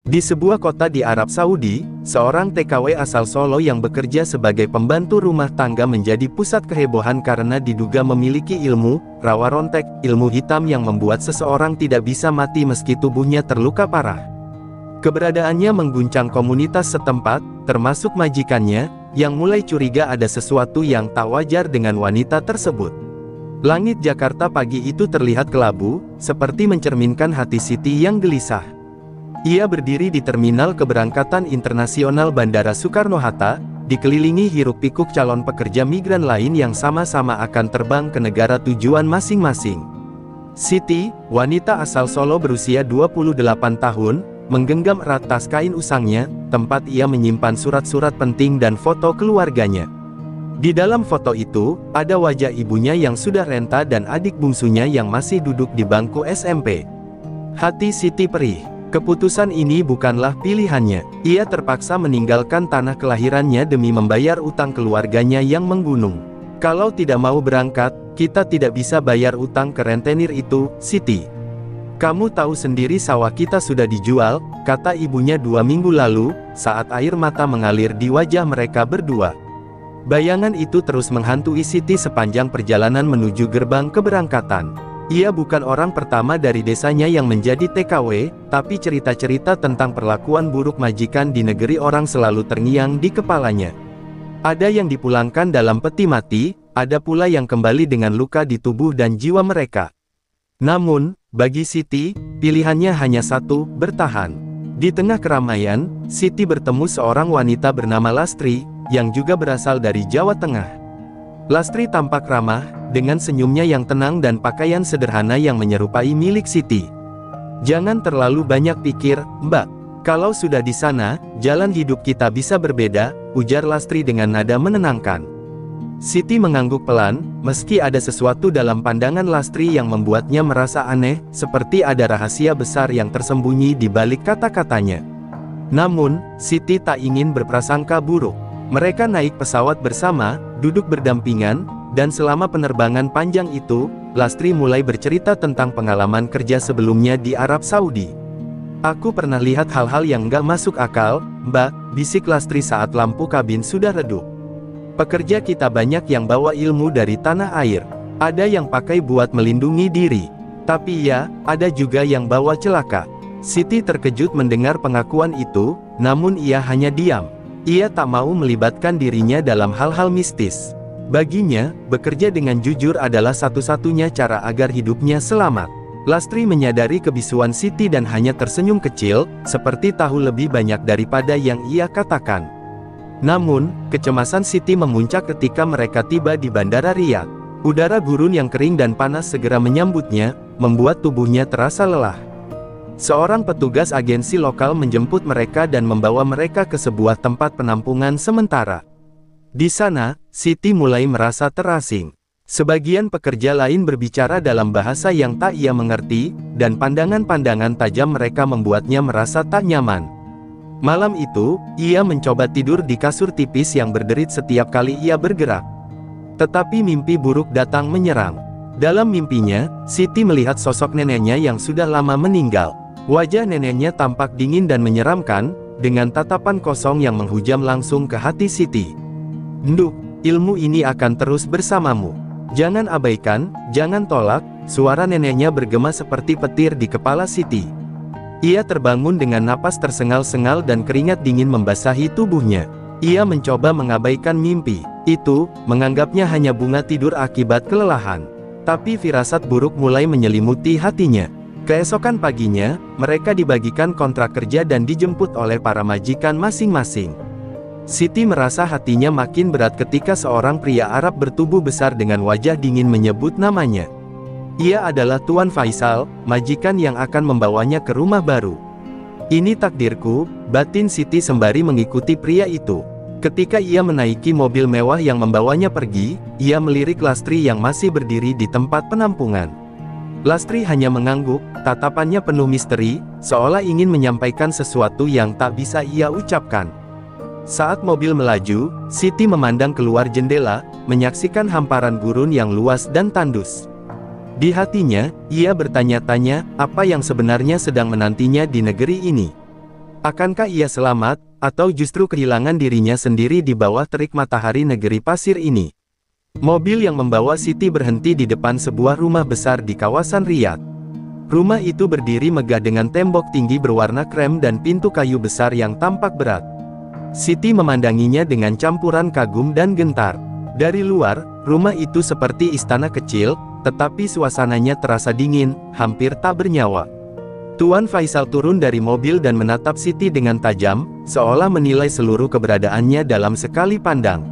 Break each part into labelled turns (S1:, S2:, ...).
S1: Di sebuah kota di Arab Saudi, seorang TKW asal Solo yang bekerja sebagai pembantu rumah tangga menjadi pusat kehebohan karena diduga memiliki ilmu rawa rontek, ilmu hitam yang membuat seseorang tidak bisa mati meski tubuhnya terluka parah. Keberadaannya mengguncang komunitas setempat, termasuk majikannya, yang mulai curiga ada sesuatu yang tak wajar dengan wanita tersebut. Langit Jakarta pagi itu terlihat kelabu, seperti mencerminkan hati Siti yang gelisah. Ia berdiri di terminal keberangkatan internasional Bandara Soekarno-Hatta, dikelilingi hiruk-pikuk calon pekerja migran lain yang sama-sama akan terbang ke negara tujuan masing-masing. Siti, wanita asal Solo berusia 28 tahun, menggenggam erat tas kain usangnya, tempat ia menyimpan surat-surat penting dan foto keluarganya. Di dalam foto itu, ada wajah ibunya yang sudah renta dan adik bungsunya yang masih duduk di bangku SMP. Hati Siti perih. Keputusan ini bukanlah pilihannya. Ia terpaksa meninggalkan tanah kelahirannya demi membayar utang keluarganya yang menggunung. Kalau tidak mau berangkat, kita tidak bisa bayar utang ke rentenir itu, Siti. Kamu tahu sendiri sawah kita sudah dijual, kata ibunya 2 minggu lalu, saat air mata mengalir di wajah mereka berdua. Bayangan itu terus menghantui Siti sepanjang perjalanan menuju gerbang keberangkatan. Ia bukan orang pertama dari desanya yang menjadi TKW, tapi cerita-cerita tentang perlakuan buruk majikan di negeri orang selalu terngiang di kepalanya. Ada yang dipulangkan dalam peti mati, ada pula yang kembali dengan luka di tubuh dan jiwa mereka. Namun, bagi Siti, pilihannya hanya satu, bertahan. Di tengah keramaian, Siti bertemu seorang wanita bernama Lastri, yang juga berasal dari Jawa Tengah. Lastri tampak ramah, dengan senyumnya yang tenang dan pakaian sederhana yang menyerupai milik Siti. Jangan terlalu banyak pikir, Mbak. Kalau sudah di sana, jalan hidup kita bisa berbeda, ujar Lastri dengan nada menenangkan. Siti mengangguk pelan, meski ada sesuatu dalam pandangan Lastri yang membuatnya merasa aneh, seperti ada rahasia besar yang tersembunyi di balik kata-katanya. Namun, Siti tak ingin berprasangka buruk. Mereka naik pesawat bersama, duduk berdampingan, dan selama penerbangan panjang itu, Lastri mulai bercerita tentang pengalaman kerja sebelumnya di Arab Saudi. Aku pernah lihat hal-hal yang nggak masuk akal, Mbak, bisik Lastri saat lampu kabin sudah redup. Pekerja kita banyak yang bawa ilmu dari tanah air. Ada yang pakai buat melindungi diri. Tapi ya, ada juga yang bawa celaka. Siti terkejut mendengar pengakuan itu, namun ia hanya diam. Ia tak mau melibatkan dirinya dalam hal-hal mistis. Baginya, bekerja dengan jujur adalah satu-satunya cara agar hidupnya selamat. Lastri menyadari kebisuan Siti dan hanya tersenyum kecil, seperti tahu lebih banyak daripada yang ia katakan. Namun, kecemasan Siti memuncak ketika mereka tiba di Bandara Riyadh. Udara gurun yang kering dan panas segera menyambutnya, membuat tubuhnya terasa lelah. Seorang petugas agensi lokal menjemput mereka dan membawa mereka ke sebuah tempat penampungan sementara. Di sana, Siti mulai merasa terasing. Sebagian pekerja lain berbicara dalam bahasa yang tak ia mengerti, dan pandangan-pandangan tajam mereka membuatnya merasa tak nyaman. Malam itu, ia mencoba tidur di kasur tipis yang berderit setiap kali ia bergerak. Tetapi mimpi buruk datang menyerang. Dalam mimpinya, Siti melihat sosok neneknya yang sudah lama meninggal. Wajah neneknya tampak dingin dan menyeramkan, dengan tatapan kosong yang menghujam langsung ke hati Siti. Nduk, ilmu ini akan terus bersamamu. Jangan abaikan, jangan tolak, suara neneknya bergema seperti petir di kepala Siti. Ia terbangun dengan napas tersengal-sengal dan keringat dingin membasahi tubuhnya. Ia mencoba mengabaikan mimpi itu, menganggapnya hanya bunga tidur akibat kelelahan. Tapi firasat buruk mulai menyelimuti hatinya. Keesokan paginya, mereka dibagikan kontrak kerja dan dijemput oleh para majikan masing-masing. Siti merasa hatinya makin berat ketika seorang pria Arab bertubuh besar dengan wajah dingin menyebut namanya. Ia adalah Tuan Faisal, majikan yang akan membawanya ke rumah baru. Ini takdirku, batin Siti sembari mengikuti pria itu. Ketika ia menaiki mobil mewah yang membawanya pergi, ia melirik Lastri yang masih berdiri di tempat penampungan. Lastri hanya mengangguk, tatapannya penuh misteri, seolah ingin menyampaikan sesuatu yang tak bisa ia ucapkan. Saat mobil melaju, Siti memandang keluar jendela, menyaksikan hamparan gurun yang luas dan tandus. Di hatinya, ia bertanya-tanya, apa yang sebenarnya sedang menantinya di negeri ini. Akankah ia selamat, atau justru kehilangan dirinya sendiri di bawah terik matahari negeri pasir ini? Mobil yang membawa Siti berhenti di depan sebuah rumah besar di kawasan Riyadh. Rumah itu berdiri megah dengan tembok tinggi berwarna krem dan pintu kayu besar yang tampak berat. Siti memandanginya dengan campuran kagum dan gentar. Dari luar, rumah itu seperti istana kecil, tetapi suasananya terasa dingin, hampir tak bernyawa. Tuan Faisal turun dari mobil dan menatap Siti dengan tajam, seolah menilai seluruh keberadaannya dalam sekali pandang.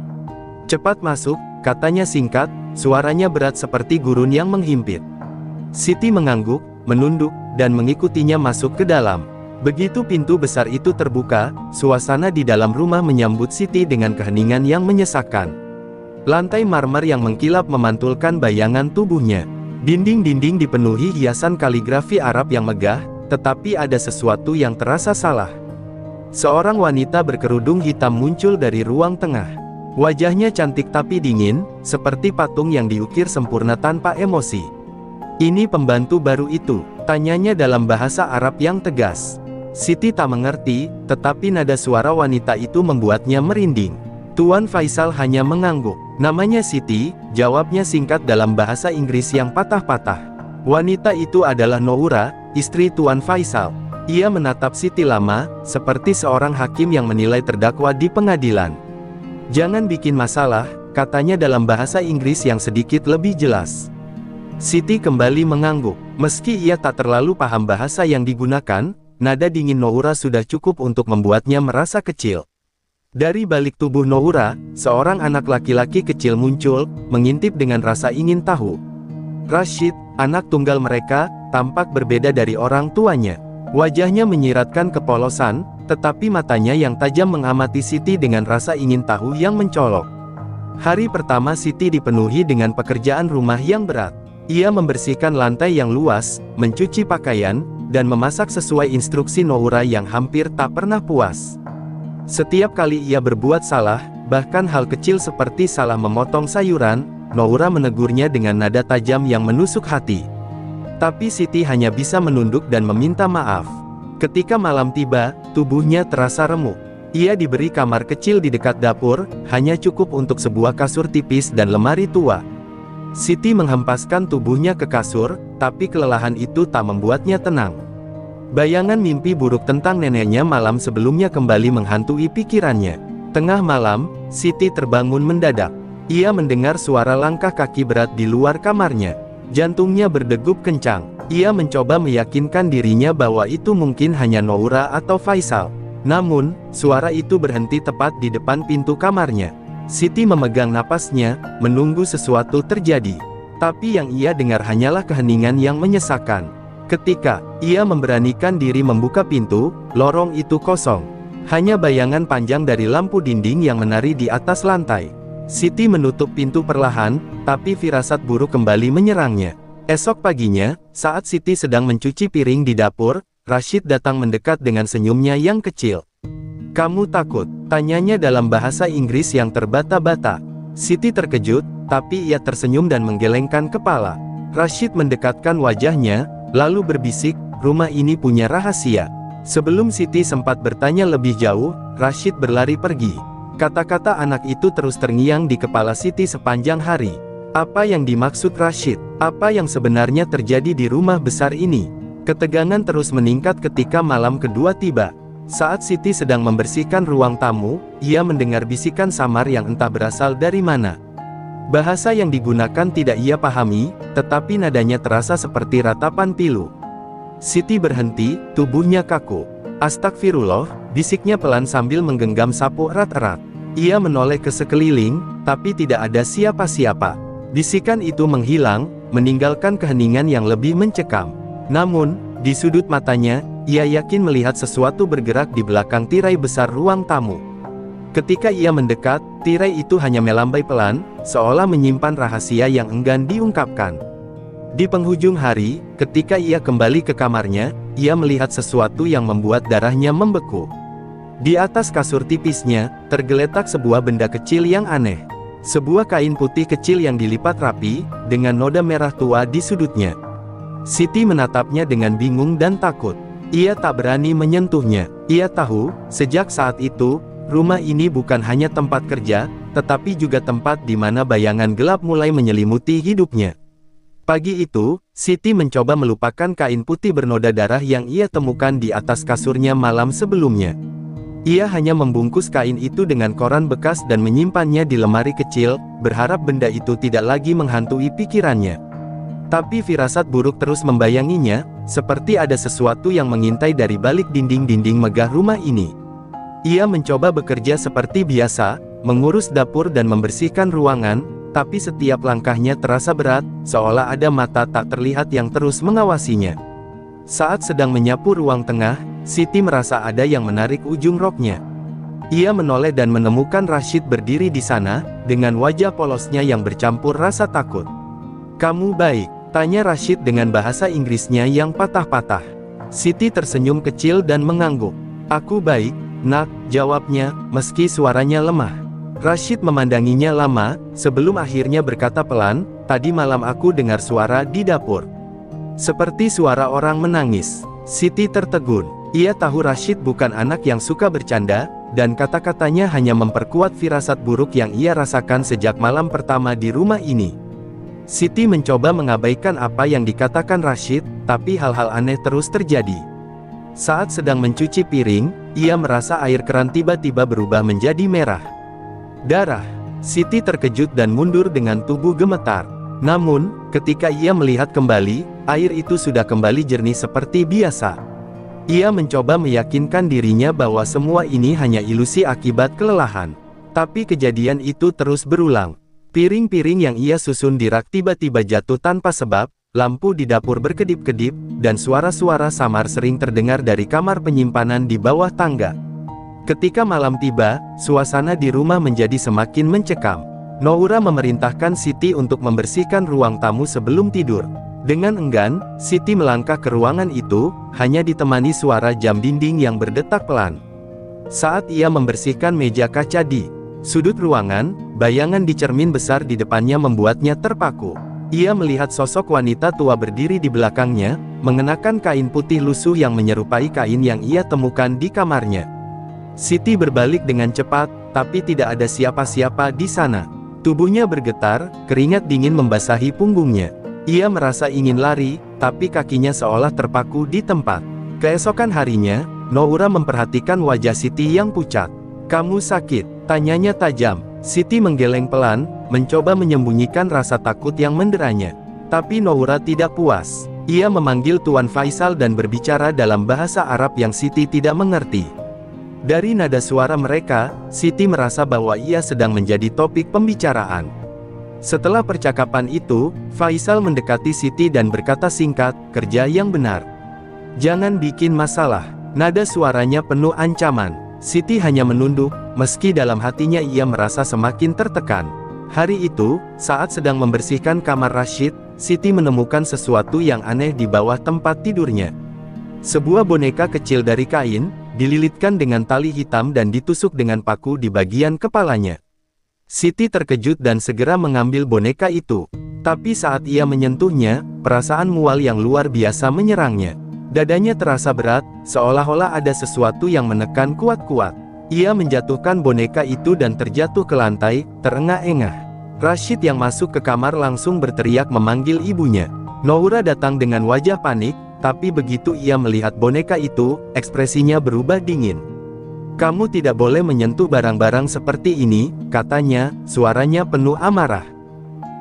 S1: "Cepat masuk," katanya singkat, suaranya berat seperti gurun yang menghimpit. Siti mengangguk, menunduk, dan mengikutinya masuk ke dalam. Begitu pintu besar itu terbuka, suasana di dalam rumah menyambut Siti dengan keheningan yang menyesakkan. Lantai marmer yang mengkilap memantulkan bayangan tubuhnya. Dinding-dinding dipenuhi hiasan kaligrafi Arab yang megah, tetapi ada sesuatu yang terasa salah. Seorang wanita berkerudung hitam muncul dari ruang tengah. Wajahnya cantik tapi dingin, seperti patung yang diukir sempurna tanpa emosi. "Ini pembantu baru itu?" tanyanya dalam bahasa Arab yang tegas. Siti tak mengerti, tetapi nada suara wanita itu membuatnya merinding. Tuan Faisal hanya mengangguk. "Namanya Siti," jawabnya singkat dalam bahasa Inggris yang patah-patah. Wanita itu adalah Noura, istri Tuan Faisal. Ia menatap Siti lama, seperti seorang hakim yang menilai terdakwa di pengadilan. "Jangan bikin masalah," katanya dalam bahasa Inggris yang sedikit lebih jelas. Siti kembali mengangguk. Meski ia tak terlalu paham bahasa yang digunakan, nada dingin Noura sudah cukup untuk membuatnya merasa kecil. Dari balik tubuh Noura, seorang anak laki-laki kecil muncul, mengintip dengan rasa ingin tahu. Rashid, anak tunggal mereka, tampak berbeda dari orang tuanya. Wajahnya menyiratkan kepolosan, tetapi matanya yang tajam mengamati Siti dengan rasa ingin tahu yang mencolok. Hari pertama Siti dipenuhi dengan pekerjaan rumah yang berat. Ia membersihkan lantai yang luas, mencuci pakaian, dan memasak sesuai instruksi Noura yang hampir tak pernah puas. Setiap kali ia berbuat salah, bahkan hal kecil seperti salah memotong sayuran, Noura menegurnya dengan nada tajam yang menusuk hati. Tapi Siti hanya bisa menunduk dan meminta maaf. Ketika malam tiba, tubuhnya terasa remuk. Ia diberi kamar kecil di dekat dapur, hanya cukup untuk sebuah kasur tipis dan lemari tua. Siti menghempaskan tubuhnya ke kasur, tapi kelelahan itu tak membuatnya tenang. Bayangan mimpi buruk tentang neneknya malam sebelumnya kembali menghantui pikirannya. Tengah malam, Siti terbangun mendadak. Ia mendengar suara langkah kaki berat di luar kamarnya. Jantungnya berdegup kencang. Ia mencoba meyakinkan dirinya bahwa itu mungkin hanya Noura atau Faisal. Namun, suara itu berhenti tepat di depan pintu kamarnya. Siti memegang napasnya, menunggu sesuatu terjadi. Tapi yang ia dengar hanyalah keheningan yang menyesakkan. Ketika ia memberanikan diri membuka pintu, lorong itu kosong. Hanya bayangan panjang dari lampu dinding yang menari di atas lantai. Siti menutup pintu perlahan, tapi firasat buruk kembali menyerangnya. Esok paginya, saat Siti sedang mencuci piring di dapur, Rashid datang mendekat dengan senyumnya yang kecil. "Kamu takut?" tanyanya dalam bahasa Inggris yang terbata-bata. Siti terkejut, tapi ia tersenyum dan menggelengkan kepala. Rashid mendekatkan wajahnya, lalu berbisik, "Rumah ini punya rahasia." Sebelum Siti sempat bertanya lebih jauh, Rashid berlari pergi. Kata-kata anak itu terus terngiang di kepala Siti sepanjang hari. Apa yang dimaksud Rashid? Apa yang sebenarnya terjadi di rumah besar ini? Ketegangan terus meningkat ketika malam kedua tiba. Saat Siti sedang membersihkan ruang tamu, ia mendengar bisikan samar yang entah berasal dari mana. Bahasa yang digunakan tidak ia pahami, tetapi nadanya terasa seperti ratapan pilu. Siti berhenti, tubuhnya kaku. "Astagfirullah," bisiknya pelan sambil menggenggam sapu erat-erat. Ia menoleh ke sekeliling, tapi tidak ada siapa-siapa. Bisikan itu menghilang, meninggalkan keheningan yang lebih mencekam. Namun, di sudut matanya, ia yakin melihat sesuatu bergerak di belakang tirai besar ruang tamu. Ketika ia mendekat, tirai itu hanya melambai pelan, seolah menyimpan rahasia yang enggan diungkapkan. Di penghujung hari, ketika ia kembali ke kamarnya, ia melihat sesuatu yang membuat darahnya membeku. Di atas kasur tipisnya, tergeletak sebuah benda kecil yang aneh. Sebuah kain putih kecil yang dilipat rapi, dengan noda merah tua di sudutnya. Siti menatapnya dengan bingung dan takut. Ia tak berani menyentuhnya. Ia tahu, sejak saat itu, rumah ini bukan hanya tempat kerja, tetapi juga tempat di mana bayangan gelap mulai menyelimuti hidupnya. Pagi itu, Siti mencoba melupakan kain putih bernoda darah yang ia temukan di atas kasurnya malam sebelumnya. Ia hanya membungkus kain itu dengan koran bekas dan menyimpannya di lemari kecil, berharap benda itu tidak lagi menghantui pikirannya. Tapi firasat buruk terus membayanginya, seperti ada sesuatu yang mengintai dari balik dinding-dinding megah rumah ini. Ia mencoba bekerja seperti biasa, mengurus dapur dan membersihkan ruangan, tapi setiap langkahnya terasa berat, seolah ada mata tak terlihat yang terus mengawasinya. Saat sedang menyapu ruang tengah, Siti merasa ada yang menarik ujung roknya. Ia menoleh dan menemukan Rashid berdiri di sana, dengan wajah polosnya yang bercampur rasa takut. "Kamu baik?" tanya Rashid dengan bahasa Inggrisnya yang patah-patah. Siti tersenyum kecil dan mengangguk. "Aku baik, nak," jawabnya, meski suaranya lemah. Rashid memandanginya lama, sebelum akhirnya berkata pelan, "Tadi malam aku dengar suara di dapur. Seperti suara orang menangis." Siti tertegun. Ia tahu Rashid bukan anak yang suka bercanda, dan kata-katanya hanya memperkuat firasat buruk yang ia rasakan sejak malam pertama di rumah ini. Siti mencoba mengabaikan apa yang dikatakan Rashid, tapi hal-hal aneh terus terjadi. Saat sedang mencuci piring, ia merasa air keran tiba-tiba berubah menjadi merah. Darah. Siti terkejut dan mundur dengan tubuh gemetar. Namun, ketika ia melihat kembali, air itu sudah kembali jernih seperti biasa. Ia mencoba meyakinkan dirinya bahwa semua ini hanya ilusi akibat kelelahan. Tapi kejadian itu terus berulang. Piring-piring yang ia susun di rak tiba-tiba jatuh tanpa sebab, lampu di dapur berkedip-kedip, dan suara-suara samar sering terdengar dari kamar penyimpanan di bawah tangga. Ketika malam tiba, suasana di rumah menjadi semakin mencekam. Noura memerintahkan Siti untuk membersihkan ruang tamu sebelum tidur. Dengan enggan, Siti melangkah ke ruangan itu, hanya ditemani suara jam dinding yang berdetak pelan. Saat ia membersihkan meja kaca di sudut ruangan, bayangan di cermin besar di depannya membuatnya terpaku. Ia melihat sosok wanita tua berdiri di belakangnya, mengenakan kain putih lusuh yang menyerupai kain yang ia temukan di kamarnya. Siti berbalik dengan cepat, tapi tidak ada siapa-siapa di sana. Tubuhnya bergetar, keringat dingin membasahi punggungnya. Ia merasa ingin lari, tapi kakinya seolah terpaku di tempat. Keesokan harinya, Noura memperhatikan wajah Siti yang pucat. "Kamu sakit?" tanyanya tajam. Siti menggeleng pelan, mencoba menyembunyikan rasa takut yang menderanya. Tapi Noura tidak puas. Ia memanggil Tuan Faisal dan berbicara dalam bahasa Arab yang Siti tidak mengerti. Dari nada suara mereka, Siti merasa bahwa ia sedang menjadi topik pembicaraan. Setelah percakapan itu, Faisal mendekati Siti dan berkata singkat, "Kerja yang benar. Jangan bikin masalah." Nada suaranya penuh ancaman. Siti hanya menunduk, meski dalam hatinya ia merasa semakin tertekan. Hari itu, saat sedang membersihkan kamar Rashid, Siti menemukan sesuatu yang aneh di bawah tempat tidurnya. Sebuah boneka kecil dari kain, dililitkan dengan tali hitam dan ditusuk dengan paku di bagian kepalanya. Siti terkejut dan segera mengambil boneka itu. Tapi saat ia menyentuhnya, perasaan mual yang luar biasa menyerangnya. Dadanya terasa berat, seolah-olah ada sesuatu yang menekan kuat-kuat. Ia menjatuhkan boneka itu dan terjatuh ke lantai, terengah-engah. Rashid yang masuk ke kamar langsung berteriak memanggil ibunya. Noura datang dengan wajah panik, tapi begitu ia melihat boneka itu, ekspresinya berubah dingin. "Kamu tidak boleh menyentuh barang-barang seperti ini," katanya, suaranya penuh amarah.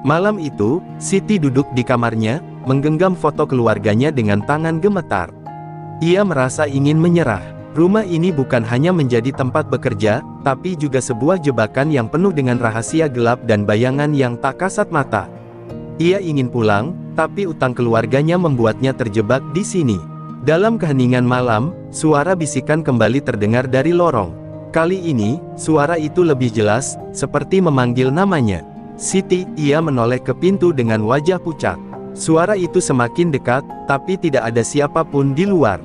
S1: Malam itu, Siti duduk di kamarnya, menggenggam foto keluarganya dengan tangan gemetar. Ia merasa ingin menyerah. Rumah ini bukan hanya menjadi tempat bekerja, tapi juga sebuah jebakan yang penuh dengan rahasia gelap dan bayangan yang tak kasat mata. Ia ingin pulang, tapi utang keluarganya membuatnya terjebak di sini. Dalam keheningan malam, suara bisikan kembali terdengar dari lorong. Kali ini, suara itu lebih jelas, seperti memanggil namanya. "Siti," ia menoleh ke pintu dengan wajah pucat. Suara itu semakin dekat, tapi tidak ada siapapun di luar.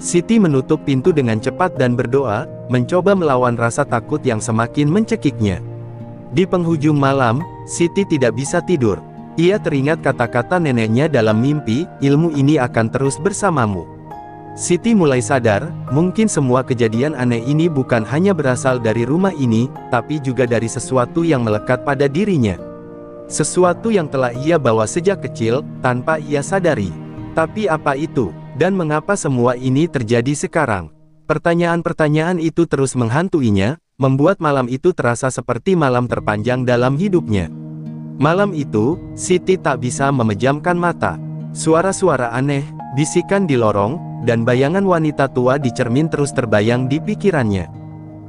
S1: Siti menutup pintu dengan cepat dan berdoa, mencoba melawan rasa takut yang semakin mencekiknya. Di penghujung malam, Siti tidak bisa tidur. Ia teringat kata-kata neneknya dalam mimpi, "Ilmu ini akan terus bersamamu." Siti mulai sadar, mungkin semua kejadian aneh ini bukan hanya berasal dari rumah ini, tapi juga dari sesuatu yang melekat pada dirinya. Sesuatu yang telah ia bawa sejak kecil, tanpa ia sadari. Tapi apa itu? Dan mengapa semua ini terjadi sekarang? Pertanyaan-pertanyaan itu terus menghantuinya, membuat malam itu terasa seperti malam terpanjang dalam hidupnya. Malam itu, Siti tak bisa memejamkan mata. Suara-suara aneh, bisikan di lorong, dan bayangan wanita tua di cermin terus terbayang di pikirannya.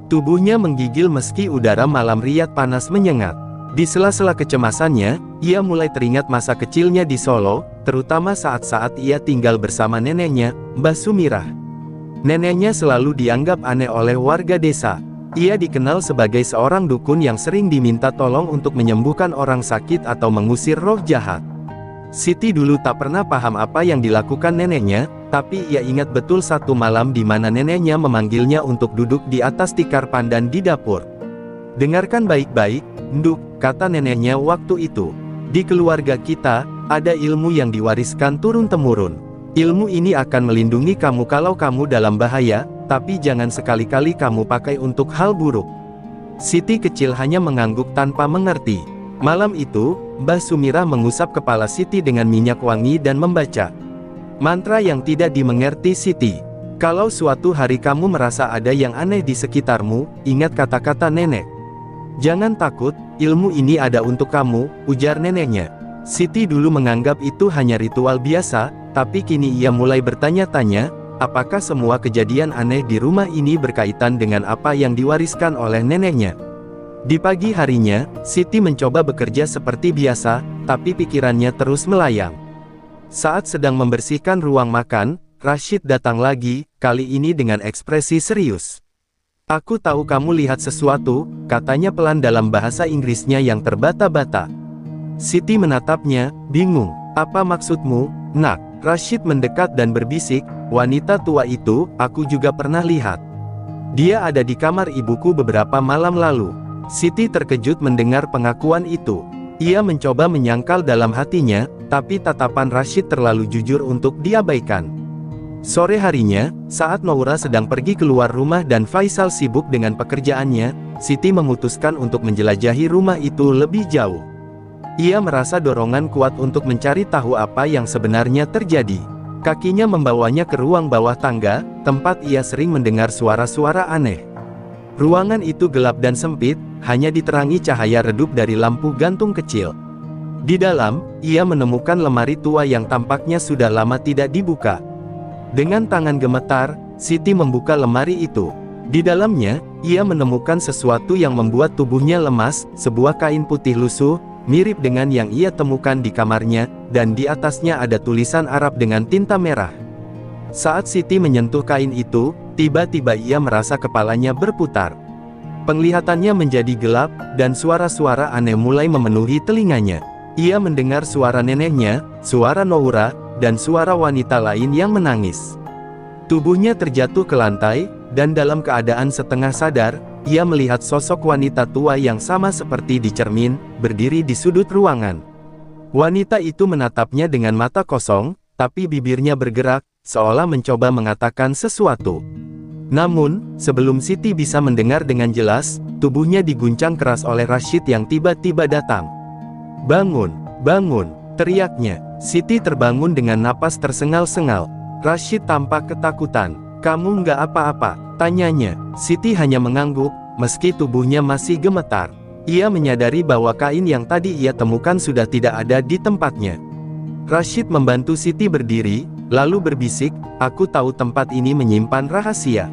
S1: Tubuhnya menggigil meski udara malam riat panas menyengat. Di sela-sela kecemasannya, ia mulai teringat masa kecilnya di Solo, terutama saat-saat ia tinggal bersama neneknya, Mbah Sumirah. Neneknya selalu dianggap aneh oleh warga desa. Ia dikenal sebagai seorang dukun yang sering diminta tolong untuk menyembuhkan orang sakit atau mengusir roh jahat. Siti dulu tak pernah paham apa yang dilakukan neneknya, tapi ia ingat betul satu malam di mana neneknya memanggilnya untuk duduk di atas tikar pandan di dapur. "Dengarkan baik-baik, Nduk," kata neneknya waktu itu. "Di keluarga kita, ada ilmu yang diwariskan turun-temurun. Ilmu ini akan melindungi kamu kalau kamu dalam bahaya, tapi jangan sekali-kali kamu pakai untuk hal buruk." Siti kecil hanya mengangguk tanpa mengerti. Malam itu, Mbah Sumirah mengusap kepala Siti dengan minyak wangi dan membaca mantra yang tidak dimengerti Siti. "Kalau suatu hari kamu merasa ada yang aneh di sekitarmu, ingat kata-kata nenek. Jangan takut, ilmu ini ada untuk kamu," ujar neneknya. Siti dulu menganggap itu hanya ritual biasa, tapi kini ia mulai bertanya-tanya, apakah semua kejadian aneh di rumah ini berkaitan dengan apa yang diwariskan oleh neneknya. Di pagi harinya, Siti mencoba bekerja seperti biasa, tapi pikirannya terus melayang. Saat sedang membersihkan ruang makan, Rashid datang lagi, kali ini dengan ekspresi serius. "Aku tahu kamu lihat sesuatu," katanya pelan dalam bahasa Inggrisnya yang terbata-bata. Siti menatapnya, bingung. "Apa maksudmu, Nak?" Rashid mendekat dan berbisik, "Wanita tua itu, aku juga pernah lihat. Dia ada di kamar ibuku beberapa malam lalu." Siti terkejut mendengar pengakuan itu. Ia mencoba menyangkal dalam hatinya, tapi tatapan Rashid terlalu jujur untuk diabaikan. Sore harinya, saat Noura sedang pergi keluar rumah dan Faisal sibuk dengan pekerjaannya, Siti memutuskan untuk menjelajahi rumah itu lebih jauh. Ia merasa dorongan kuat untuk mencari tahu apa yang sebenarnya terjadi. Kakinya membawanya ke ruang bawah tangga, tempat ia sering mendengar suara-suara aneh. Ruangan itu gelap dan sempit, hanya diterangi cahaya redup dari lampu gantung kecil. Di dalam, ia menemukan lemari tua yang tampaknya sudah lama tidak dibuka. Dengan tangan gemetar, Siti membuka lemari itu. Di dalamnya, ia menemukan sesuatu yang membuat tubuhnya lemas, sebuah kain putih lusuh, mirip dengan yang ia temukan di kamarnya, dan di atasnya ada tulisan Arab dengan tinta merah. Saat Siti menyentuh kain itu, tiba-tiba ia merasa kepalanya berputar. Penglihatannya menjadi gelap, dan suara-suara aneh mulai memenuhi telinganya. Ia mendengar suara neneknya, suara Noura, dan suara wanita lain yang menangis. Tubuhnya terjatuh ke lantai, dan dalam keadaan setengah sadar, ia melihat sosok wanita tua yang sama seperti di cermin, berdiri di sudut ruangan. Wanita itu menatapnya dengan mata kosong, tapi bibirnya bergerak, seolah mencoba mengatakan sesuatu. Namun, sebelum Siti bisa mendengar dengan jelas, tubuhnya diguncang keras oleh Rashid yang tiba-tiba datang. "Bangun, bangun!" teriaknya. Siti terbangun dengan napas tersengal-sengal. Rashid tampak ketakutan. "Kamu nggak apa-apa?" tanyanya. Siti hanya mengangguk, meski tubuhnya masih gemetar. Ia menyadari bahwa kain yang tadi ia temukan sudah tidak ada di tempatnya. Rashid membantu Siti berdiri, lalu berbisik, "Aku tahu tempat ini menyimpan rahasia.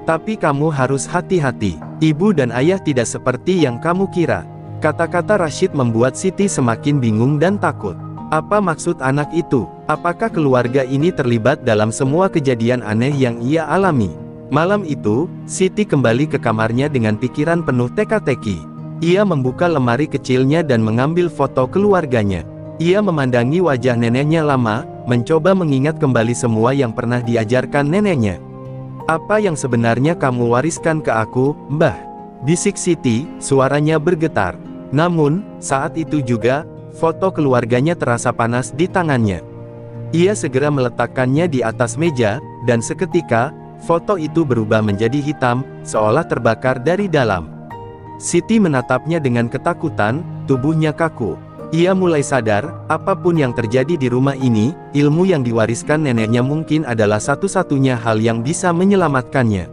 S1: Tapi kamu harus hati-hati. Ibu dan ayah tidak seperti yang kamu kira." Kata-kata Rashid membuat Siti semakin bingung dan takut. Apa maksud anak itu? Apakah keluarga ini terlibat dalam semua kejadian aneh yang ia alami? Malam itu, Siti kembali ke kamarnya dengan pikiran penuh teka-teki. Ia membuka lemari kecilnya dan mengambil foto keluarganya. Ia memandangi wajah neneknya lama, mencoba mengingat kembali semua yang pernah diajarkan neneknya. "Apa yang sebenarnya kamu wariskan ke aku, Mbah?" bisik Siti, suaranya bergetar. Namun, saat itu juga, foto keluarganya terasa panas di tangannya. Ia segera meletakkannya di atas meja, dan seketika, foto itu berubah menjadi hitam, seolah terbakar dari dalam. Siti menatapnya dengan ketakutan, tubuhnya kaku. Ia mulai sadar, apapun yang terjadi di rumah ini, ilmu yang diwariskan neneknya mungkin adalah satu-satunya hal yang bisa menyelamatkannya.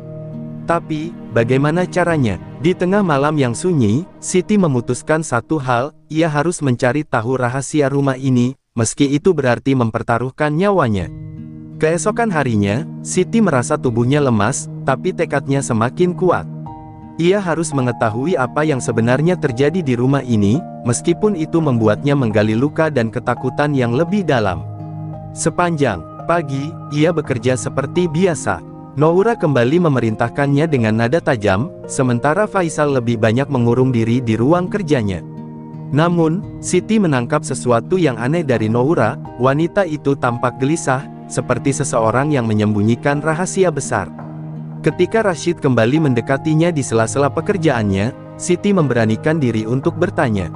S1: Tapi, bagaimana caranya? Di tengah malam yang sunyi, Siti memutuskan satu hal, ia harus mencari tahu rahasia rumah ini, meski itu berarti mempertaruhkan nyawanya. Keesokan harinya, Siti merasa tubuhnya lemas, tapi tekadnya semakin kuat. Ia harus mengetahui apa yang sebenarnya terjadi di rumah ini, meskipun itu membuatnya menggali luka dan ketakutan yang lebih dalam. Sepanjang pagi, ia bekerja seperti biasa. Noura kembali memerintahkannya dengan nada tajam, sementara Faisal lebih banyak mengurung diri di ruang kerjanya. Namun, Siti menangkap sesuatu yang aneh dari Noura. Wanita itu tampak gelisah, seperti seseorang yang menyembunyikan rahasia besar. Ketika Rashid kembali mendekatinya di sela-sela pekerjaannya, Siti memberanikan diri untuk bertanya.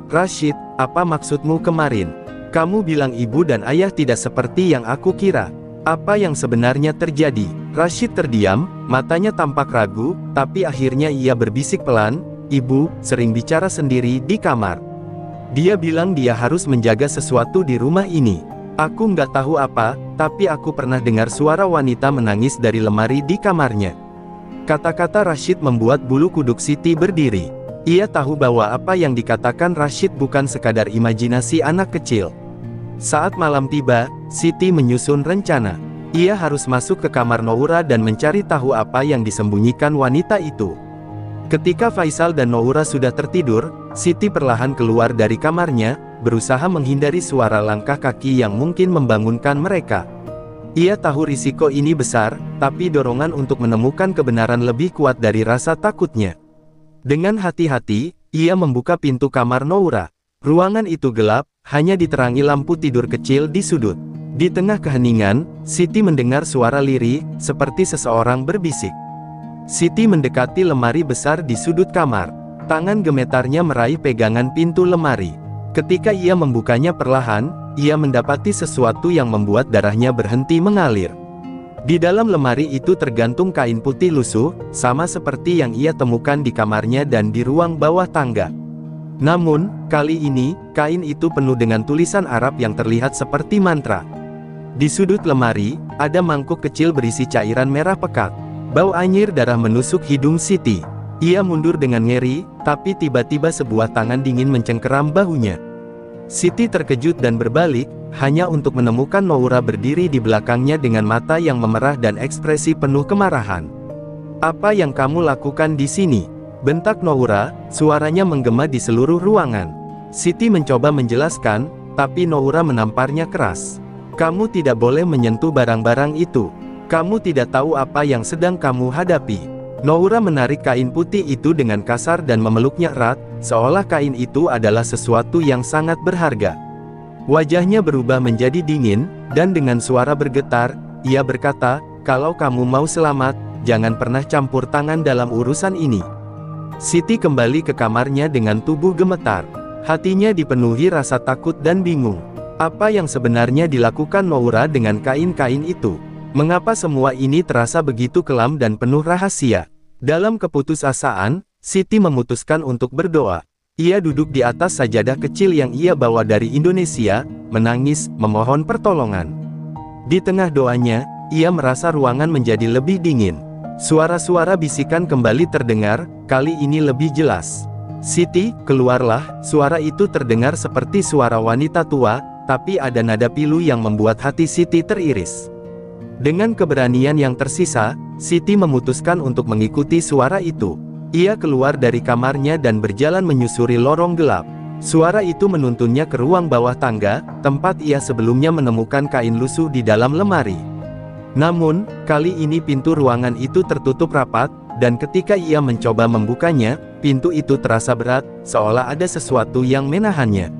S1: "Rashid, apa maksudmu kemarin? Kamu bilang ibu dan ayah tidak seperti yang aku kira. Apa yang sebenarnya terjadi?" Rashid terdiam, matanya tampak ragu, tapi akhirnya ia berbisik pelan, "Ibu sering bicara sendiri di kamar. Dia bilang dia harus menjaga sesuatu di rumah ini. Aku nggak tahu apa, tapi aku pernah dengar suara wanita menangis dari lemari di kamarnya." Kata-kata Rashid membuat bulu kuduk Siti berdiri. Ia tahu bahwa apa yang dikatakan Rashid bukan sekadar imajinasi anak kecil. Saat malam tiba, Siti menyusun rencana. Ia harus masuk ke kamar Noura dan mencari tahu apa yang disembunyikan wanita itu. Ketika Faisal dan Noura sudah tertidur, Siti perlahan keluar dari kamarnya, berusaha menghindari suara langkah kaki yang mungkin membangunkan mereka. Ia tahu risiko ini besar, tapi dorongan untuk menemukan kebenaran lebih kuat dari rasa takutnya. Dengan hati-hati, ia membuka pintu kamar Noura. Ruangan itu gelap, hanya diterangi lampu tidur kecil di sudut. Di tengah keheningan, Siti mendengar suara lirih, seperti seseorang berbisik. Siti mendekati lemari besar di sudut kamar. Tangan gemetarnya meraih pegangan pintu lemari. Ketika ia membukanya perlahan, ia mendapati sesuatu yang membuat darahnya berhenti mengalir. Di dalam lemari itu tergantung kain putih lusuh, sama seperti yang ia temukan di kamarnya dan di ruang bawah tangga. Namun, kali ini, kain itu penuh dengan tulisan Arab yang terlihat seperti mantra. Di sudut lemari, ada mangkuk kecil berisi cairan merah pekat. Bau anyir darah menusuk hidung Siti. Ia mundur dengan ngeri, tapi tiba-tiba sebuah tangan dingin mencengkeram bahunya. Siti terkejut dan berbalik, hanya untuk menemukan Noura berdiri di belakangnya dengan mata yang memerah dan ekspresi penuh kemarahan. "Apa yang kamu lakukan di sini?" bentak Noura, suaranya menggema di seluruh ruangan. Siti mencoba menjelaskan, tapi Noura menamparnya keras. "Kamu tidak boleh menyentuh barang-barang itu. Kamu tidak tahu apa yang sedang kamu hadapi." Noura menarik kain putih itu dengan kasar dan memeluknya erat, seolah kain itu adalah sesuatu yang sangat berharga. Wajahnya berubah menjadi dingin, dan dengan suara bergetar, ia berkata, "Kalau kamu mau selamat, jangan pernah campur tangan dalam urusan ini." Siti kembali ke kamarnya dengan tubuh gemetar. Hatinya dipenuhi rasa takut dan bingung. Apa yang sebenarnya dilakukan Noura dengan kain-kain itu? Mengapa semua ini terasa begitu kelam dan penuh rahasia? Dalam keputusasaan, Siti memutuskan untuk berdoa. Ia duduk di atas sajadah kecil yang ia bawa dari Indonesia, menangis, memohon pertolongan. Di tengah doanya, ia merasa ruangan menjadi lebih dingin. Suara-suara bisikan kembali terdengar, kali ini lebih jelas. "Siti, keluarlah." Suara itu terdengar seperti suara wanita tua, tapi ada nada pilu yang membuat hati Siti teriris. Dengan keberanian yang tersisa, Siti memutuskan untuk mengikuti suara itu. Ia keluar dari kamarnya dan berjalan menyusuri lorong gelap. Suara itu menuntunnya ke ruang bawah tangga, tempat ia sebelumnya menemukan kain lusuh di dalam lemari. Namun, kali ini pintu ruangan itu tertutup rapat, dan ketika ia mencoba membukanya, pintu itu terasa berat, seolah ada sesuatu yang menahannya.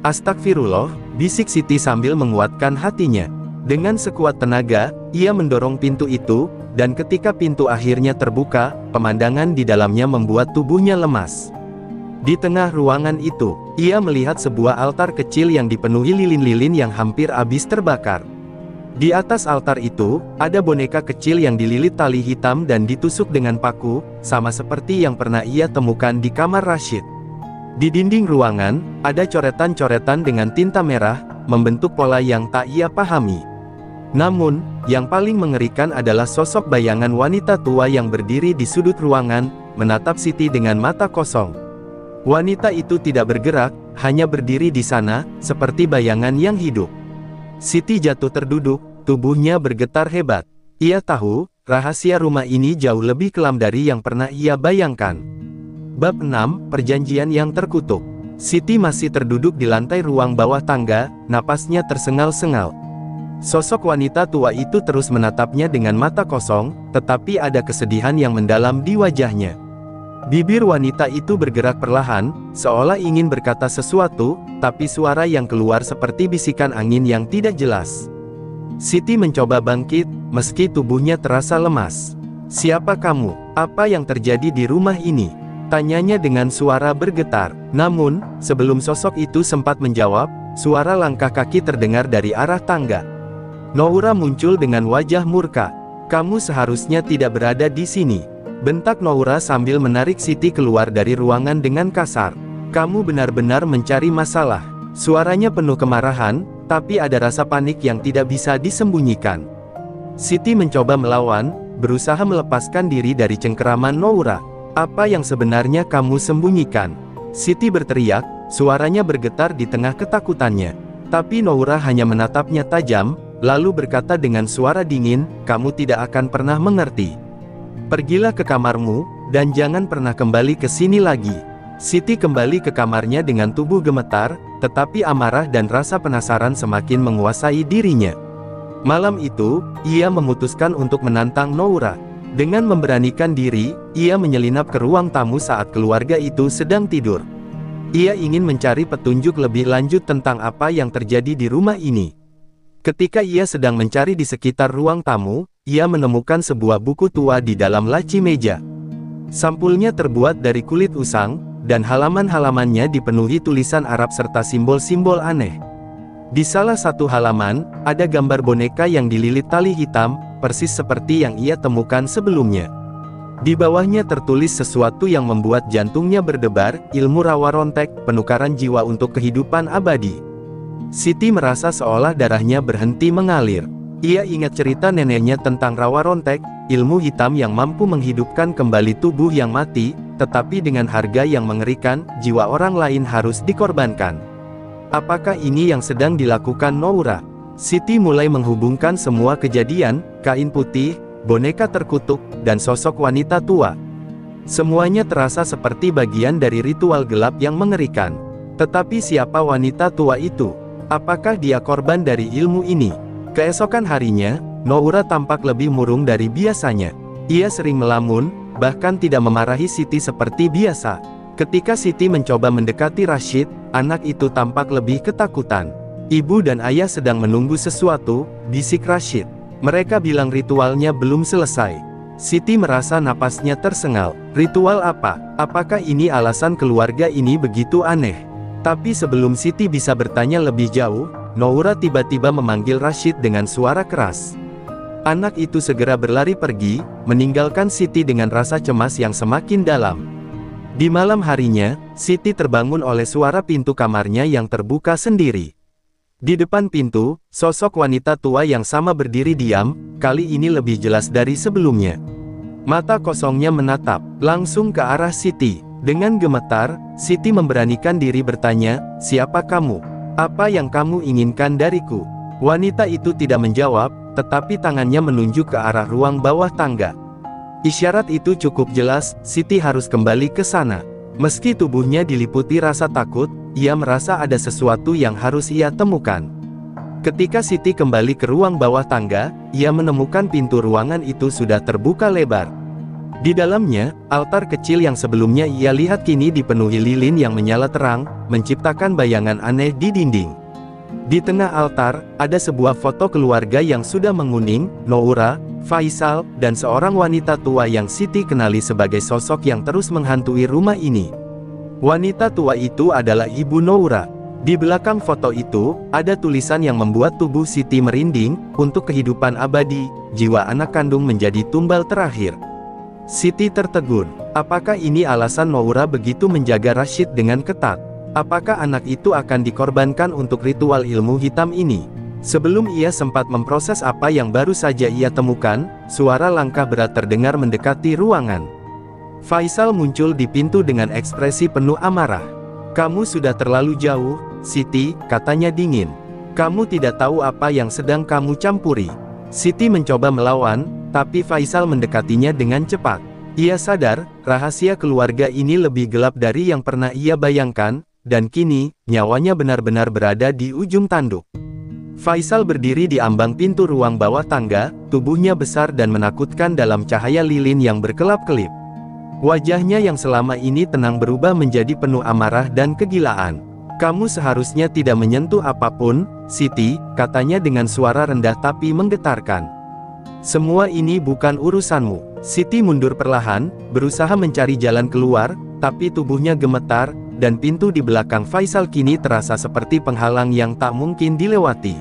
S1: "Astagfirullah," bisik Siti sambil menguatkan hatinya. Dengan sekuat tenaga, ia mendorong pintu itu, dan ketika pintu akhirnya terbuka, pemandangan di dalamnya membuat tubuhnya lemas. Di tengah ruangan itu, ia melihat sebuah altar kecil yang dipenuhi lilin-lilin yang hampir habis terbakar. Di atas altar itu, ada boneka kecil yang dililit tali hitam dan ditusuk dengan paku, sama seperti yang pernah ia temukan di kamar Rashid. Di dinding ruangan, ada coretan-coretan dengan tinta merah, membentuk pola yang tak ia pahami. Namun, yang paling mengerikan adalah sosok bayangan wanita tua yang berdiri di sudut ruangan, menatap Siti dengan mata kosong. Wanita itu tidak bergerak, hanya berdiri di sana, seperti bayangan yang hidup. Siti jatuh terduduk, tubuhnya bergetar hebat. Ia tahu, rahasia rumah ini jauh lebih kelam dari yang pernah ia bayangkan. Bab 6, Perjanjian yang Terkutuk. Siti masih terduduk di lantai ruang bawah tangga, napasnya tersengal-sengal. Sosok wanita tua itu terus menatapnya dengan mata kosong, tetapi ada kesedihan yang mendalam di wajahnya. Bibir wanita itu bergerak perlahan, seolah ingin berkata sesuatu, tapi suara yang keluar seperti bisikan angin yang tidak jelas. Siti mencoba bangkit, meski tubuhnya terasa lemas. "Siapa kamu? Apa yang terjadi di rumah ini?" tanyanya dengan suara bergetar. Namun, sebelum sosok itu sempat menjawab, suara langkah kaki terdengar dari arah tangga. Noura muncul dengan wajah murka. "Kamu seharusnya tidak berada di sini," bentak Noura sambil menarik Siti keluar dari ruangan dengan kasar. "Kamu benar-benar mencari masalah." Suaranya penuh kemarahan, tapi ada rasa panik yang tidak bisa disembunyikan. Siti mencoba melawan, berusaha melepaskan diri dari cengkeraman Noura. "Apa yang sebenarnya kamu sembunyikan?" Siti berteriak, suaranya bergetar di tengah ketakutannya. Tapi Noura hanya menatapnya tajam, lalu berkata dengan suara dingin, "Kamu tidak akan pernah mengerti. Pergilah ke kamarmu, dan jangan pernah kembali ke sini lagi." Siti kembali ke kamarnya dengan tubuh gemetar, tetapi amarah dan rasa penasaran semakin menguasai dirinya. Malam itu, ia memutuskan untuk menantang Noura. Dengan memberanikan diri, ia menyelinap ke ruang tamu saat keluarga itu sedang tidur. Ia ingin mencari petunjuk lebih lanjut tentang apa yang terjadi di rumah ini. Ketika ia sedang mencari di sekitar ruang tamu, ia menemukan sebuah buku tua di dalam laci meja. Sampulnya terbuat dari kulit usang, dan halaman-halamannya dipenuhi tulisan Arab serta simbol-simbol aneh. Di salah satu halaman, ada gambar boneka yang dililit tali hitam, persis seperti yang ia temukan sebelumnya. Di bawahnya tertulis sesuatu yang membuat jantungnya berdebar, ilmu rawa rontek, penukaran jiwa untuk kehidupan abadi. Siti merasa seolah darahnya berhenti mengalir. Ia ingat cerita neneknya tentang rawa rontek, ilmu hitam yang mampu menghidupkan kembali tubuh yang mati, tetapi dengan harga yang mengerikan, jiwa orang lain harus dikorbankan. Apakah ini yang sedang dilakukan Noura? Siti mulai menghubungkan semua kejadian, kain putih, boneka terkutuk, dan sosok wanita tua. Semuanya terasa seperti bagian dari ritual gelap yang mengerikan. Tetapi siapa wanita tua itu? Apakah dia korban dari ilmu ini? Keesokan harinya, Noura tampak lebih murung dari biasanya. Ia sering melamun, bahkan tidak memarahi Siti seperti biasa. Ketika Siti mencoba mendekati Rashid, anak itu tampak lebih ketakutan. "Ibu dan ayah sedang menunggu sesuatu," bisik Rashid. "Mereka bilang ritualnya belum selesai." Siti merasa napasnya tersengal. Ritual apa? Apakah ini alasan keluarga ini begitu aneh? Tapi sebelum Siti bisa bertanya lebih jauh, Noura tiba-tiba memanggil Rashid dengan suara keras. Anak itu segera berlari pergi, meninggalkan Siti dengan rasa cemas yang semakin dalam. Di malam harinya, Siti terbangun oleh suara pintu kamarnya yang terbuka sendiri. Di depan pintu, sosok wanita tua yang sama berdiri diam, kali ini lebih jelas dari sebelumnya. Mata kosongnya menatap langsung ke arah Siti. Dengan gemetar, Siti memberanikan diri bertanya, "Siapa kamu? Apa yang kamu inginkan dariku?" Wanita itu tidak menjawab, tetapi tangannya menunjuk ke arah ruang bawah tangga. Isyarat itu cukup jelas, Siti harus kembali ke sana. Meski tubuhnya diliputi rasa takut, ia merasa ada sesuatu yang harus ia temukan. Ketika Siti kembali ke ruang bawah tangga, ia menemukan pintu ruangan itu sudah terbuka lebar. Di dalamnya, altar kecil yang sebelumnya ia lihat kini dipenuhi lilin yang menyala terang, menciptakan bayangan aneh di dinding. Di tengah altar, ada sebuah foto keluarga yang sudah menguning, Noura, Faisal, dan seorang wanita tua yang Siti kenali sebagai sosok yang terus menghantui rumah ini. Wanita tua itu adalah Ibu Noura. Di belakang foto itu, ada tulisan yang membuat tubuh Siti merinding, untuk kehidupan abadi, jiwa anak kandung menjadi tumbal terakhir. Siti tertegun. Apakah ini alasan Noura begitu menjaga Rashid dengan ketat? Apakah anak itu akan dikorbankan untuk ritual ilmu hitam ini? Sebelum ia sempat memproses apa yang baru saja ia temukan, suara langkah berat terdengar mendekati ruangan. Faisal muncul di pintu dengan ekspresi penuh amarah. "Kamu sudah terlalu jauh, Siti," katanya dingin. "Kamu tidak tahu apa yang sedang kamu campuri." Siti mencoba melawan, tapi Faisal mendekatinya dengan cepat. Ia sadar, rahasia keluarga ini lebih gelap dari yang pernah ia bayangkan, dan kini, nyawanya benar-benar berada di ujung tanduk. Faisal berdiri di ambang pintu ruang bawah tangga, tubuhnya besar dan menakutkan dalam cahaya lilin yang berkelap-kelip. Wajahnya yang selama ini tenang berubah menjadi penuh amarah dan kegilaan. "Kamu seharusnya tidak menyentuh apapun, Siti," katanya dengan suara rendah tapi menggetarkan. "Semua ini bukan urusanmu." Siti mundur perlahan, berusaha mencari jalan keluar, tapi tubuhnya gemetar, dan pintu di belakang Faisal kini terasa seperti penghalang yang tak mungkin dilewati.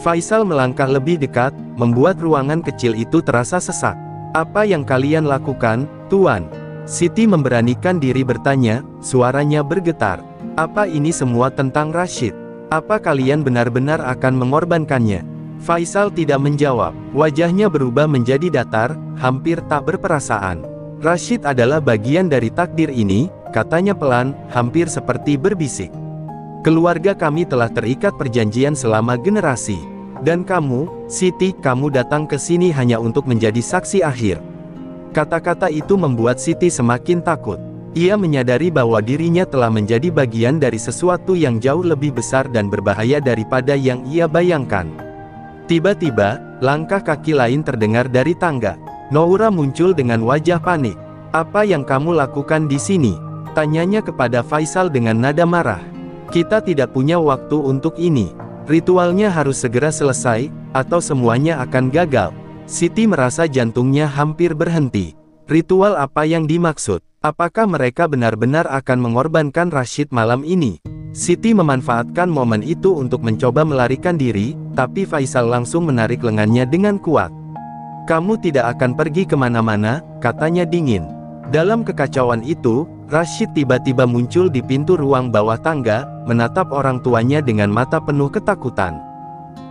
S1: Faisal melangkah lebih dekat, membuat ruangan kecil itu terasa sesak. "Apa yang kalian lakukan, Tuan?" Siti memberanikan diri bertanya, suaranya bergetar. "Apa ini semua tentang Rashid? Apa kalian benar-benar akan mengorbankannya?" Faisal tidak menjawab, wajahnya berubah menjadi datar, hampir tak berperasaan. "Rashid adalah bagian dari takdir ini," katanya pelan, hampir seperti berbisik. "Keluarga kami telah terikat perjanjian selama generasi. Dan kamu, Siti, kamu datang ke sini hanya untuk menjadi saksi akhir." Kata-kata itu membuat Siti semakin takut. Ia menyadari bahwa dirinya telah menjadi bagian dari sesuatu yang jauh lebih besar dan berbahaya daripada yang ia bayangkan. Tiba-tiba, langkah kaki lain terdengar dari tangga. Noura muncul dengan wajah panik. "Apa yang kamu lakukan di sini?" tanyanya kepada Faisal dengan nada marah. "Kita tidak punya waktu untuk ini. Ritualnya harus segera selesai, atau semuanya akan gagal." Siti merasa jantungnya hampir berhenti. Ritual apa yang dimaksud? Apakah mereka benar-benar akan mengorbankan Rashid malam ini? Siti memanfaatkan momen itu untuk mencoba melarikan diri, tapi Faisal langsung menarik lengannya dengan kuat. "Kamu tidak akan pergi kemana-mana," katanya dingin. Dalam kekacauan itu, Rashid tiba-tiba muncul di pintu ruang bawah tangga, menatap orang tuanya dengan mata penuh ketakutan.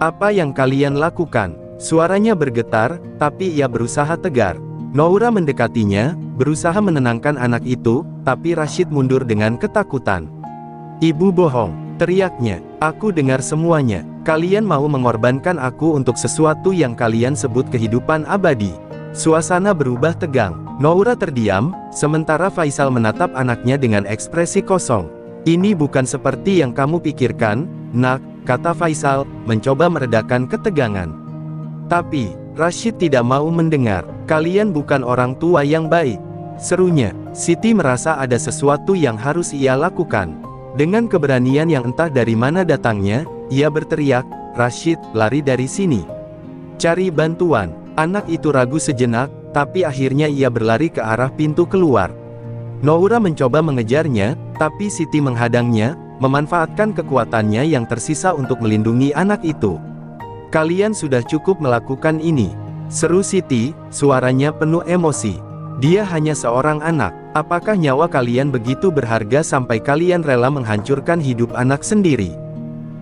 S1: "Apa yang kalian lakukan?" Suaranya bergetar, tapi ia berusaha tegar. Noura mendekatinya, berusaha menenangkan anak itu, tapi Rashid mundur dengan ketakutan. "Ibu bohong," teriaknya. "Aku dengar semuanya. Kalian mau mengorbankan aku untuk sesuatu yang kalian sebut kehidupan abadi." Suasana berubah tegang. Noura terdiam, sementara Faisal menatap anaknya dengan ekspresi kosong. "Ini bukan seperti yang kamu pikirkan, Nak," kata Faisal, mencoba meredakan ketegangan. Tapi, Rashid tidak mau mendengar. "Kalian bukan orang tua yang baik," serunya. Siti merasa ada sesuatu yang harus ia lakukan. Dengan keberanian yang entah dari mana datangnya, ia berteriak, "Rashid, lari dari sini. Cari bantuan." Anak itu ragu sejenak, tapi akhirnya ia berlari ke arah pintu keluar. Noura mencoba mengejarnya, tapi Siti menghadangnya, memanfaatkan kekuatannya yang tersisa untuk melindungi anak itu. "Kalian sudah cukup melakukan ini," seru Siti, suaranya penuh emosi. "Dia hanya seorang anak. Apakah nyawa kalian begitu berharga sampai kalian rela menghancurkan hidup anak sendiri?"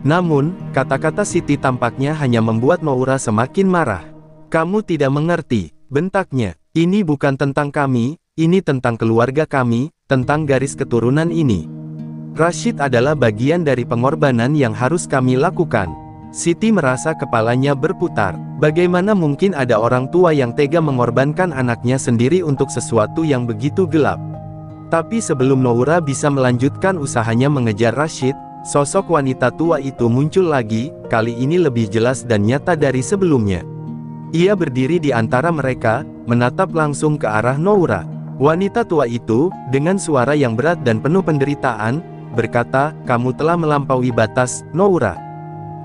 S1: Namun, kata-kata Siti tampaknya hanya membuat Noura semakin marah. "Kamu tidak mengerti," bentaknya. "Ini bukan tentang kami, ini tentang keluarga kami, tentang garis keturunan ini. Rashid adalah bagian dari pengorbanan yang harus kami lakukan." Siti merasa kepalanya berputar. Bagaimana mungkin ada orang tua yang tega mengorbankan anaknya sendiri untuk sesuatu yang begitu gelap? Tapi sebelum Noura bisa melanjutkan usahanya mengejar Rashid, sosok wanita tua itu muncul lagi, kali ini lebih jelas dan nyata dari sebelumnya. Ia berdiri di antara mereka, menatap langsung ke arah Noura. Wanita tua itu, dengan suara yang berat dan penuh penderitaan, berkata, "Kamu telah melampaui batas, Noura.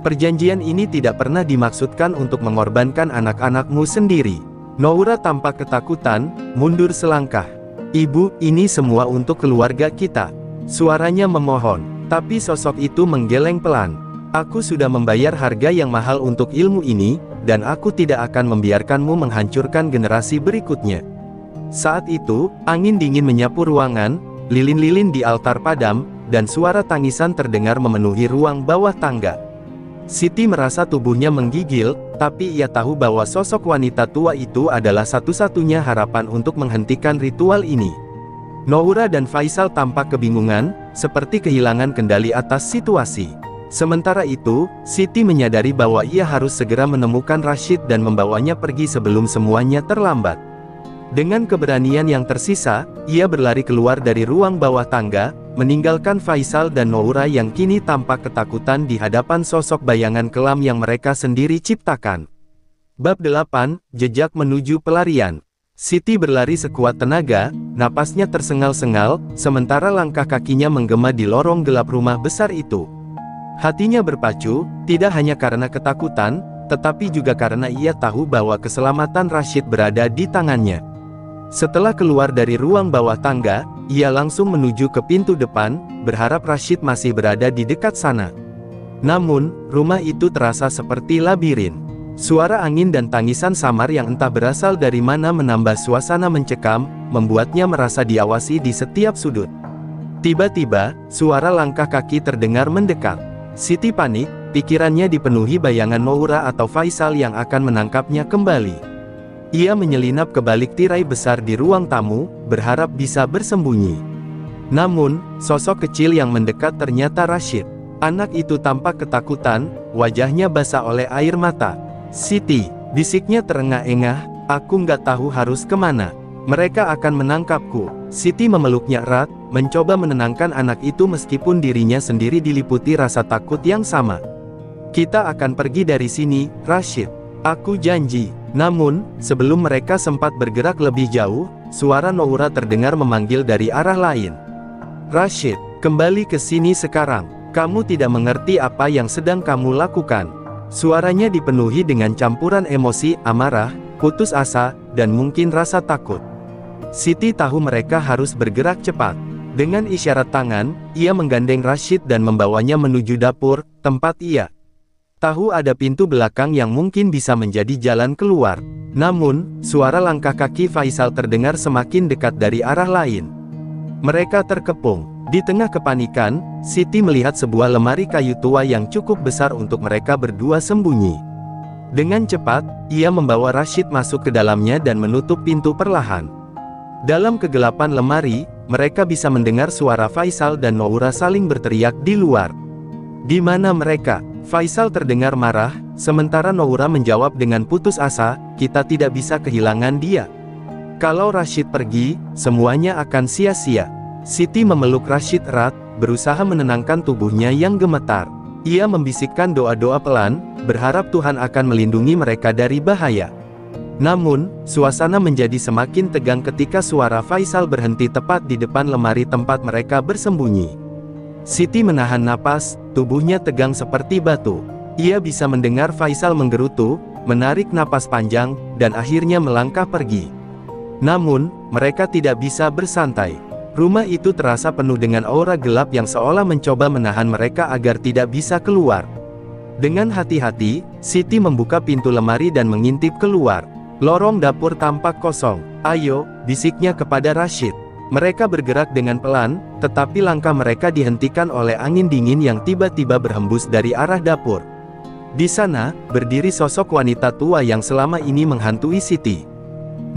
S1: Perjanjian ini tidak pernah dimaksudkan untuk mengorbankan anak-anakmu sendiri." Noura tampak ketakutan, mundur selangkah. "Ibu, ini semua untuk keluarga kita. Suaranya memohon, tapi sosok itu menggeleng pelan. Aku sudah membayar harga yang mahal untuk ilmu ini, dan aku tidak akan membiarkanmu menghancurkan generasi berikutnya. Saat itu, angin dingin menyapu ruangan, lilin-lilin di altar padam, dan suara tangisan terdengar memenuhi ruang bawah tangga. Siti merasa tubuhnya menggigil, tapi ia tahu bahwa sosok wanita tua itu adalah satu-satunya harapan untuk menghentikan ritual ini. Noura dan Faisal tampak kebingungan, seperti kehilangan kendali atas situasi. Sementara itu, Siti menyadari bahwa ia harus segera menemukan Rashid dan membawanya pergi sebelum semuanya terlambat. Dengan keberanian yang tersisa, ia berlari keluar dari ruang bawah tangga, meninggalkan Faisal dan Noura yang kini tampak ketakutan di hadapan sosok bayangan kelam yang mereka sendiri ciptakan. Bab 8, Jejak Menuju Pelarian. Siti berlari sekuat tenaga, napasnya tersengal-sengal, sementara langkah kakinya menggema di lorong gelap rumah besar itu. Hatinya berpacu, tidak hanya karena ketakutan, tetapi juga karena ia tahu bahwa keselamatan Rashid berada di tangannya. Setelah keluar dari ruang bawah tangga, ia langsung menuju ke pintu depan, berharap Rashid masih berada di dekat sana. Namun, rumah itu terasa seperti labirin. Suara angin dan tangisan samar yang entah berasal dari mana menambah suasana mencekam, membuatnya merasa diawasi di setiap sudut. Tiba-tiba, suara langkah kaki terdengar mendekat. Siti panik, pikirannya dipenuhi bayangan Noura atau Faisal yang akan menangkapnya kembali. Ia menyelinap ke balik tirai besar di ruang tamu, berharap bisa bersembunyi. Namun, sosok kecil yang mendekat ternyata Rashid. Anak itu tampak ketakutan, wajahnya basah oleh air mata. "Siti," bisiknya terengah-engah, "aku nggak tahu harus kemana. Mereka akan menangkapku." Siti memeluknya erat, mencoba menenangkan anak itu meskipun dirinya sendiri diliputi rasa takut yang sama. "Kita akan pergi dari sini, Rashid. Aku janji." Namun, sebelum mereka sempat bergerak lebih jauh, suara Noura terdengar memanggil dari arah lain. "Rashid, kembali ke sini sekarang. Kamu tidak mengerti apa yang sedang kamu lakukan." Suaranya dipenuhi dengan campuran emosi, amarah, putus asa, dan mungkin rasa takut. Siti tahu mereka harus bergerak cepat. Dengan isyarat tangan, ia menggandeng Rashid dan membawanya menuju dapur, tempat ia tahu ada pintu belakang yang mungkin bisa menjadi jalan keluar. Namun, suara langkah kaki Faisal terdengar semakin dekat dari arah lain. Mereka terkepung. Di tengah kepanikan, Siti melihat sebuah lemari kayu tua yang cukup besar untuk mereka berdua sembunyi. Dengan cepat, ia membawa Rashid masuk ke dalamnya dan menutup pintu perlahan. Dalam kegelapan lemari, mereka bisa mendengar suara Faisal dan Noura saling berteriak di luar. "Di mana mereka?" Faisal terdengar marah, sementara Noura menjawab dengan putus asa, "Kita tidak bisa kehilangan dia. Kalau Rashid pergi, semuanya akan sia-sia." Siti memeluk Rashid erat, berusaha menenangkan tubuhnya yang gemetar. Ia membisikkan doa-doa pelan, berharap Tuhan akan melindungi mereka dari bahaya. Namun, suasana menjadi semakin tegang ketika suara Faisal berhenti tepat di depan lemari tempat mereka bersembunyi. Siti menahan napas, tubuhnya tegang seperti batu. Ia bisa mendengar Faisal menggerutu, menarik napas panjang, dan akhirnya melangkah pergi. Namun, mereka tidak bisa bersantai. Rumah itu terasa penuh dengan aura gelap yang seolah mencoba menahan mereka agar tidak bisa keluar. Dengan hati-hati, Siti membuka pintu lemari dan mengintip keluar. Lorong dapur tampak kosong. "Ayo," bisiknya kepada Rashid. Mereka bergerak dengan pelan, tetapi langkah mereka dihentikan oleh angin dingin yang tiba-tiba berhembus dari arah dapur. Di sana, berdiri sosok wanita tua yang selama ini menghantui Siti.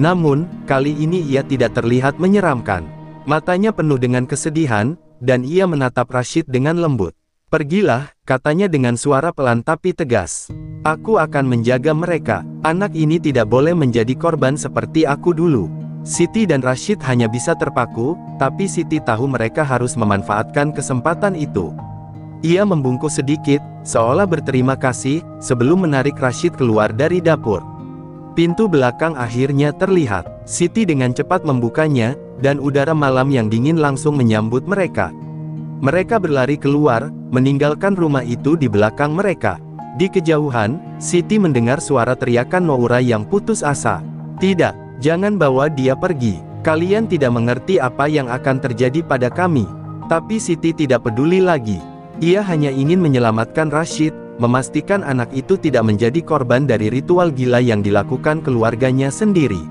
S1: Namun, kali ini ia tidak terlihat menyeramkan. Matanya penuh dengan kesedihan, dan ia menatap Rashid dengan lembut. "Pergilah," katanya dengan suara pelan tapi tegas. "Aku akan menjaga mereka. Anak ini tidak boleh menjadi korban seperti aku dulu." Siti dan Rashid hanya bisa terpaku, tapi Siti tahu mereka harus memanfaatkan kesempatan itu. Ia membungkuk sedikit, seolah berterima kasih, sebelum menarik Rashid keluar dari dapur. Pintu belakang akhirnya terlihat. Siti dengan cepat membukanya, dan udara malam yang dingin langsung menyambut mereka. Mereka berlari keluar, meninggalkan rumah itu di belakang mereka. Di kejauhan, Siti mendengar suara teriakan Noura yang putus asa. "Tidak, jangan bawa dia pergi. Kalian tidak mengerti apa yang akan terjadi pada kami." Tapi Siti tidak peduli lagi. Ia hanya ingin menyelamatkan Rashid, memastikan anak itu tidak menjadi korban dari ritual gila yang dilakukan keluarganya sendiri.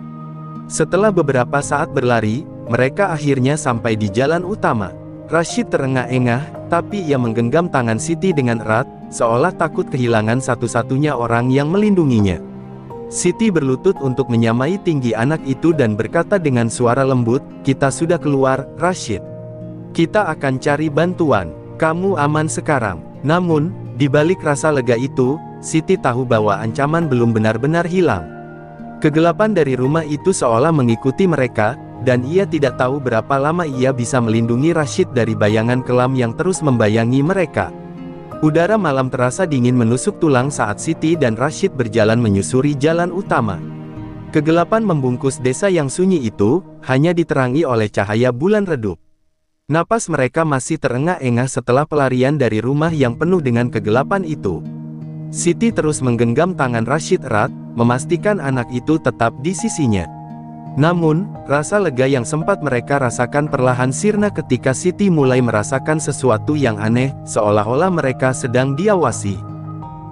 S1: Setelah beberapa saat berlari, mereka akhirnya sampai di jalan utama. Rashid terengah-engah, tapi ia menggenggam tangan Siti dengan erat, seolah takut kehilangan satu-satunya orang yang melindunginya. Siti berlutut untuk menyamai tinggi anak itu dan berkata dengan suara lembut, "Kita sudah keluar, Rashid. Kita akan cari bantuan. Kamu aman sekarang." Namun, di balik rasa lega itu, Siti tahu bahwa ancaman belum benar-benar hilang. Kegelapan dari rumah itu seolah mengikuti mereka, dan ia tidak tahu berapa lama ia bisa melindungi Rashid dari bayangan kelam yang terus membayangi mereka. Udara malam terasa dingin menusuk tulang saat Siti dan Rashid berjalan menyusuri jalan utama. Kegelapan membungkus desa yang sunyi itu, hanya diterangi oleh cahaya bulan redup. Napas mereka masih terengah-engah setelah pelarian dari rumah yang penuh dengan kegelapan itu. Siti terus menggenggam tangan Rashid erat, memastikan anak itu tetap di sisinya. Namun, rasa lega yang sempat mereka rasakan perlahan sirna ketika Siti mulai merasakan sesuatu yang aneh, seolah-olah mereka sedang diawasi.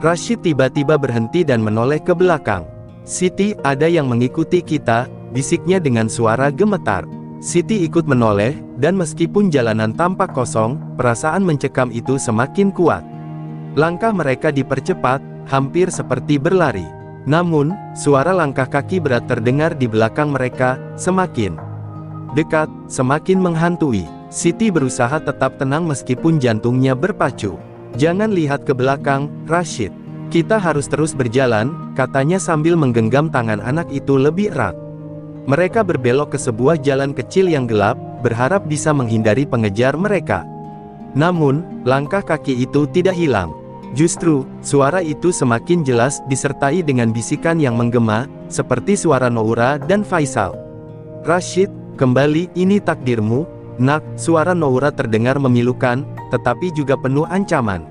S1: Rashid tiba-tiba berhenti dan menoleh ke belakang. "Siti, ada yang mengikuti kita," bisiknya dengan suara gemetar. Siti ikut menoleh, dan meskipun jalanan tampak kosong, perasaan mencekam itu semakin kuat. Langkah mereka dipercepat, hampir seperti berlari. Namun, suara langkah kaki berat terdengar di belakang mereka, semakin dekat, semakin menghantui. Siti berusaha tetap tenang meskipun jantungnya berpacu. "Jangan lihat ke belakang, Rashid. Kita harus terus berjalan," katanya sambil menggenggam tangan anak itu lebih erat. Mereka berbelok ke sebuah jalan kecil yang gelap, berharap bisa menghindari pengejar mereka. Namun, langkah kaki itu tidak hilang. Justru, suara itu semakin jelas disertai dengan bisikan yang menggema, seperti suara Noura dan Faisal. "Rashid, kembali, ini takdirmu, nak." Suara Noura terdengar memilukan, tetapi juga penuh ancaman.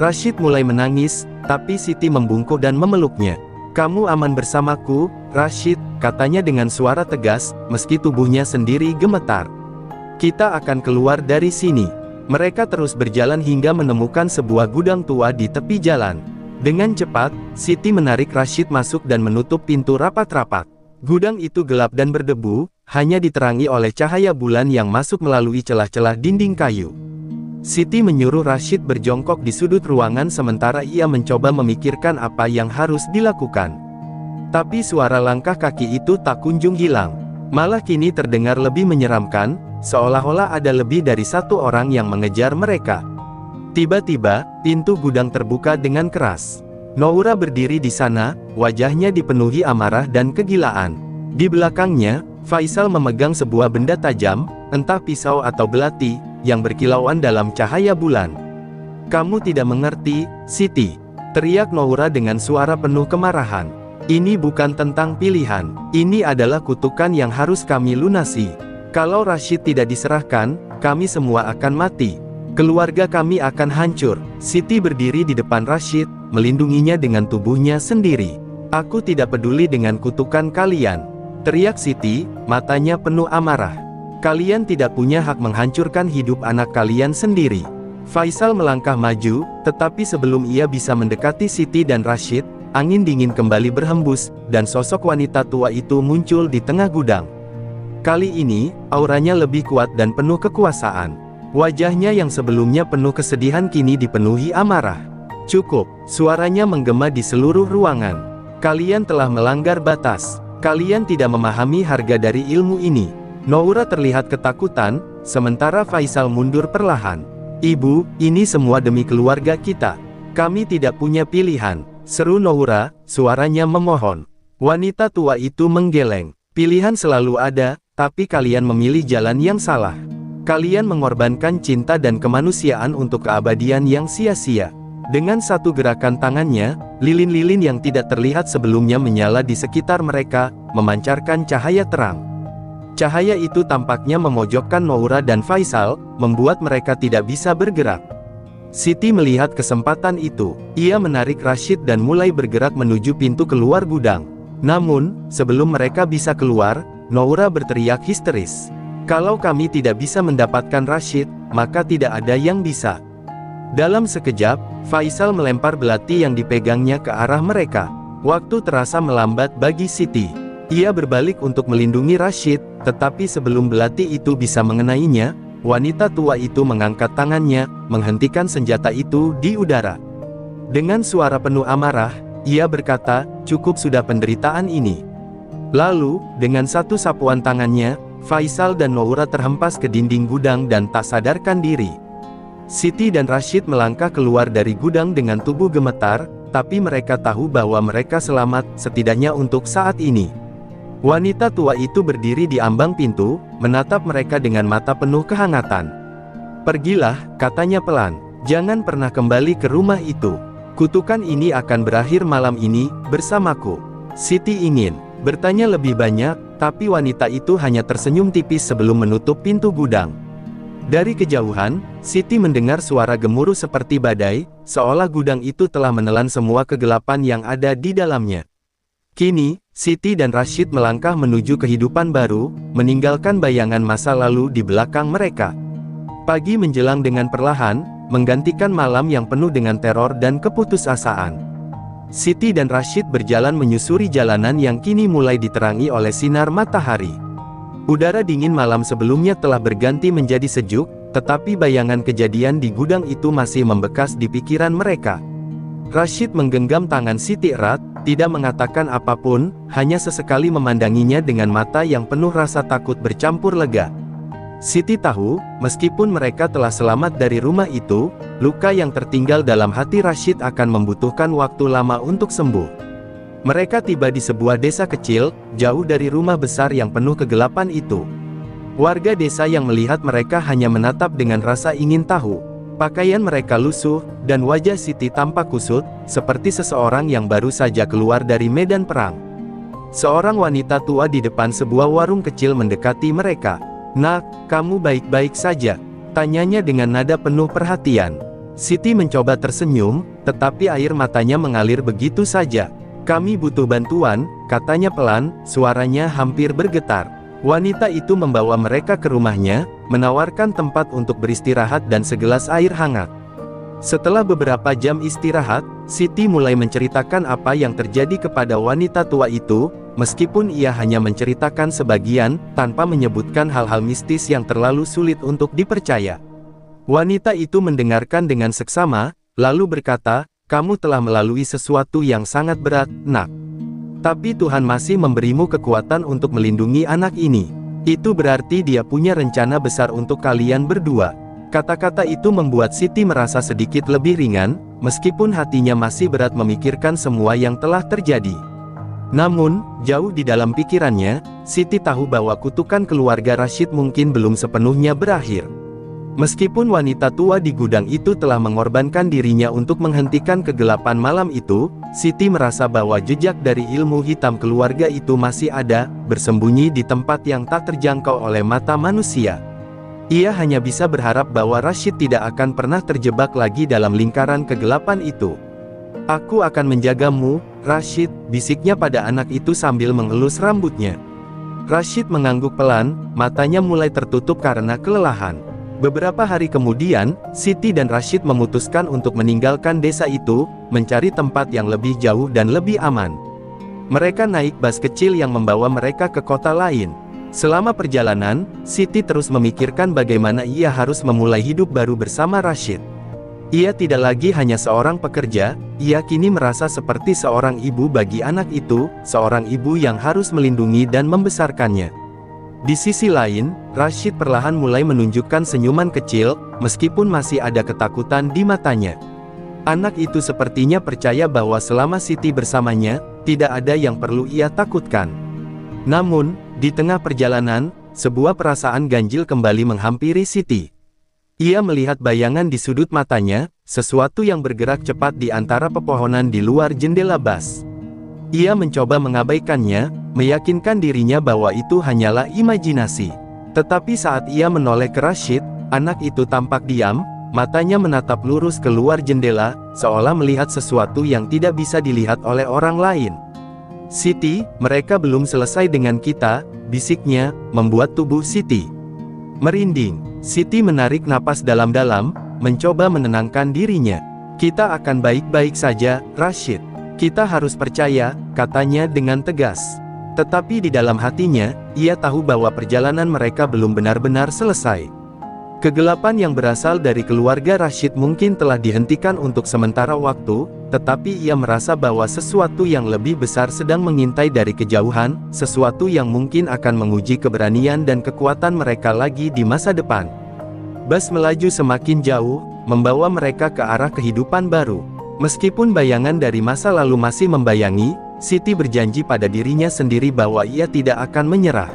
S1: Rashid mulai menangis, tapi Siti membungkuk dan memeluknya. "Kamu aman bersamaku, Rashid," katanya dengan suara tegas, meski tubuhnya sendiri gemetar. "Kita akan keluar dari sini." Mereka terus berjalan hingga menemukan sebuah gudang tua di tepi jalan. Dengan cepat, Siti menarik Rashid masuk dan menutup pintu rapat-rapat. Gudang itu gelap dan berdebu, hanya diterangi oleh cahaya bulan yang masuk melalui celah-celah dinding kayu. Siti menyuruh Rashid berjongkok di sudut ruangan sementara ia mencoba memikirkan apa yang harus dilakukan. Tapi suara langkah kaki itu tak kunjung hilang. Malah kini terdengar lebih menyeramkan, seolah-olah ada lebih dari satu orang yang mengejar mereka. Tiba-tiba, pintu gudang terbuka dengan keras. Noura berdiri di sana, wajahnya dipenuhi amarah dan kegilaan. Di belakangnya, Faisal memegang sebuah benda tajam, entah pisau atau belati, yang berkilauan dalam cahaya bulan. "Kamu tidak mengerti, Siti," teriak Noura dengan suara penuh kemarahan. "Ini bukan tentang pilihan, ini adalah kutukan yang harus kami lunasi. Kalau Rashid tidak diserahkan, kami semua akan mati. Keluarga kami akan hancur." Siti berdiri di depan Rashid, melindunginya dengan tubuhnya sendiri. "Aku tidak peduli dengan kutukan kalian," teriak Siti, matanya penuh amarah. "Kalian tidak punya hak menghancurkan hidup anak kalian sendiri." Faisal melangkah maju, tetapi sebelum ia bisa mendekati Siti dan Rashid, angin dingin kembali berhembus, dan sosok wanita tua itu muncul di tengah gudang. Kali ini, auranya lebih kuat dan penuh kekuasaan. Wajahnya yang sebelumnya penuh kesedihan kini dipenuhi amarah. "Cukup," suaranya menggema di seluruh ruangan. "Kalian telah melanggar batas. Kalian tidak memahami harga dari ilmu ini." Noura terlihat ketakutan, sementara Faisal mundur perlahan. "Ibu, ini semua demi keluarga kita. Kami tidak punya pilihan," seru Noura, suaranya memohon. Wanita tua itu menggeleng. "Pilihan selalu ada, tapi kalian memilih jalan yang salah. Kalian mengorbankan cinta dan kemanusiaan untuk keabadian yang sia-sia." Dengan satu gerakan tangannya, lilin-lilin yang tidak terlihat sebelumnya menyala di sekitar mereka, memancarkan cahaya terang. Cahaya itu tampaknya memojokkan Noura dan Faisal, membuat mereka tidak bisa bergerak. Siti melihat kesempatan itu. Ia menarik Rashid dan mulai bergerak menuju pintu keluar gudang. Namun, sebelum mereka bisa keluar, Noura berteriak histeris. Kalau kami tidak bisa mendapatkan Rashid, maka tidak ada yang bisa. Dalam sekejap, Faisal melempar belati yang dipegangnya ke arah mereka. Waktu terasa melambat bagi Siti. Ia berbalik untuk melindungi Rashid, tetapi sebelum belati itu bisa mengenainya, wanita tua itu mengangkat tangannya, menghentikan senjata itu di udara. Dengan suara penuh amarah, ia berkata, "Cukup sudah penderitaan ini." Lalu, dengan satu sapuan tangannya, Faisal dan Noura terhempas ke dinding gudang dan tak sadarkan diri. Siti dan Rashid melangkah keluar dari gudang dengan tubuh gemetar, tapi mereka tahu bahwa mereka selamat, setidaknya untuk saat ini. Wanita tua itu berdiri di ambang pintu, menatap mereka dengan mata penuh kehangatan. "Pergilah," katanya pelan. "Jangan pernah kembali ke rumah itu. Kutukan ini akan berakhir malam ini, bersamaku." Siti ingin bertanya lebih banyak, tapi wanita itu hanya tersenyum tipis sebelum menutup pintu gudang. Dari kejauhan, Siti mendengar suara gemuruh seperti badai, seolah gudang itu telah menelan semua kegelapan yang ada di dalamnya. Kini, Siti dan Rashid melangkah menuju kehidupan baru, meninggalkan bayangan masa lalu di belakang mereka. Pagi menjelang dengan perlahan, menggantikan malam yang penuh dengan teror dan keputusasaan. Siti dan Rashid berjalan menyusuri jalanan yang kini mulai diterangi oleh sinar matahari. Udara dingin malam sebelumnya telah berganti menjadi sejuk, tetapi bayangan kejadian di gudang itu masih membekas di pikiran mereka. Rashid menggenggam tangan Siti erat, tidak mengatakan apapun, hanya sesekali memandanginya dengan mata yang penuh rasa takut bercampur lega. Siti tahu, meskipun mereka telah selamat dari rumah itu, luka yang tertinggal dalam hati Rashid akan membutuhkan waktu lama untuk sembuh. Mereka tiba di sebuah desa kecil, jauh dari rumah besar yang penuh kegelapan itu. Warga desa yang melihat mereka hanya menatap dengan rasa ingin tahu. Pakaian mereka lusuh, dan wajah Siti tampak kusut, seperti seseorang yang baru saja keluar dari medan perang. Seorang wanita tua di depan sebuah warung kecil mendekati mereka. "Nak, kamu baik-baik saja?" tanyanya dengan nada penuh perhatian. Siti mencoba tersenyum, tetapi air matanya mengalir begitu saja. "Kami butuh bantuan," katanya pelan, suaranya hampir bergetar. Wanita itu membawa mereka ke rumahnya, menawarkan tempat untuk beristirahat dan segelas air hangat. Setelah beberapa jam istirahat, Siti mulai menceritakan apa yang terjadi kepada wanita tua itu, meskipun ia hanya menceritakan sebagian, tanpa menyebutkan hal-hal mistis yang terlalu sulit untuk dipercaya. Wanita itu mendengarkan dengan seksama, lalu berkata, "Kamu telah melalui sesuatu yang sangat berat, Nak. Tapi Tuhan masih memberimu kekuatan untuk melindungi anak ini. Itu berarti Dia punya rencana besar untuk kalian berdua." Kata-kata itu membuat Siti merasa sedikit lebih ringan, meskipun hatinya masih berat memikirkan semua yang telah terjadi. Namun, jauh di dalam pikirannya, Siti tahu bahwa kutukan keluarga Rashid mungkin belum sepenuhnya berakhir. Meskipun wanita tua di gudang itu telah mengorbankan dirinya untuk menghentikan kegelapan malam itu, Siti merasa bahwa jejak dari ilmu hitam keluarga itu masih ada, bersembunyi di tempat yang tak terjangkau oleh mata manusia. Ia hanya bisa berharap bahwa Rashid tidak akan pernah terjebak lagi dalam lingkaran kegelapan itu. "Aku akan menjagamu, Rashid," bisiknya pada anak itu sambil mengelus rambutnya. Rashid mengangguk pelan, matanya mulai tertutup karena kelelahan. Beberapa hari kemudian, Siti dan Rashid memutuskan untuk meninggalkan desa itu, mencari tempat yang lebih jauh dan lebih aman. Mereka naik bus kecil yang membawa mereka ke kota lain. Selama perjalanan, Siti terus memikirkan bagaimana ia harus memulai hidup baru bersama Rashid. Ia tidak lagi hanya seorang pekerja, ia kini merasa seperti seorang ibu bagi anak itu, seorang ibu yang harus melindungi dan membesarkannya. Di sisi lain, Rashid perlahan mulai menunjukkan senyuman kecil, meskipun masih ada ketakutan di matanya. Anak itu sepertinya percaya bahwa selama Siti bersamanya, tidak ada yang perlu ia takutkan. Namun, di tengah perjalanan, sebuah perasaan ganjil kembali menghampiri Siti. Ia melihat bayangan di sudut matanya, sesuatu yang bergerak cepat di antara pepohonan di luar jendela bus. Ia mencoba mengabaikannya, meyakinkan dirinya bahwa itu hanyalah imajinasi. Tetapi saat ia menoleh ke Rashid, anak itu tampak diam, matanya menatap lurus keluar jendela, seolah melihat sesuatu yang tidak bisa dilihat oleh orang lain. "Siti, mereka belum selesai dengan kita," bisiknya, membuat tubuh Siti Merinding, Siti menarik napas dalam-dalam, mencoba menenangkan dirinya. Kita akan baik-baik saja, Rashid. Kita harus percaya, katanya dengan tegas. Tetapi di dalam hatinya, ia tahu bahwa perjalanan mereka belum benar-benar selesai. Kegelapan yang berasal dari keluarga Rashid mungkin telah dihentikan untuk sementara waktu, tetapi ia merasa bahwa sesuatu yang lebih besar sedang mengintai dari kejauhan, sesuatu yang mungkin akan menguji keberanian dan kekuatan mereka lagi di masa depan. Bus melaju semakin jauh, membawa mereka ke arah kehidupan baru. Meskipun bayangan dari masa lalu masih membayangi, Siti berjanji pada dirinya sendiri bahwa ia tidak akan menyerah.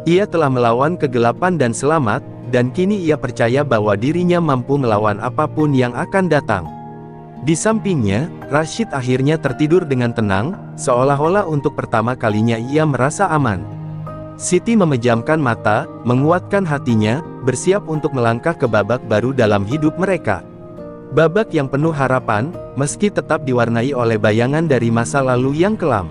S1: Ia telah melawan kegelapan dan selamat, dan kini ia percaya bahwa dirinya mampu melawan apapun yang akan datang. Di sampingnya, Rashid akhirnya tertidur dengan tenang, seolah-olah untuk pertama kalinya ia merasa aman. Siti memejamkan mata, menguatkan hatinya, bersiap untuk melangkah ke babak baru dalam hidup mereka. Babak yang penuh harapan, meski tetap diwarnai oleh bayangan dari masa lalu yang kelam.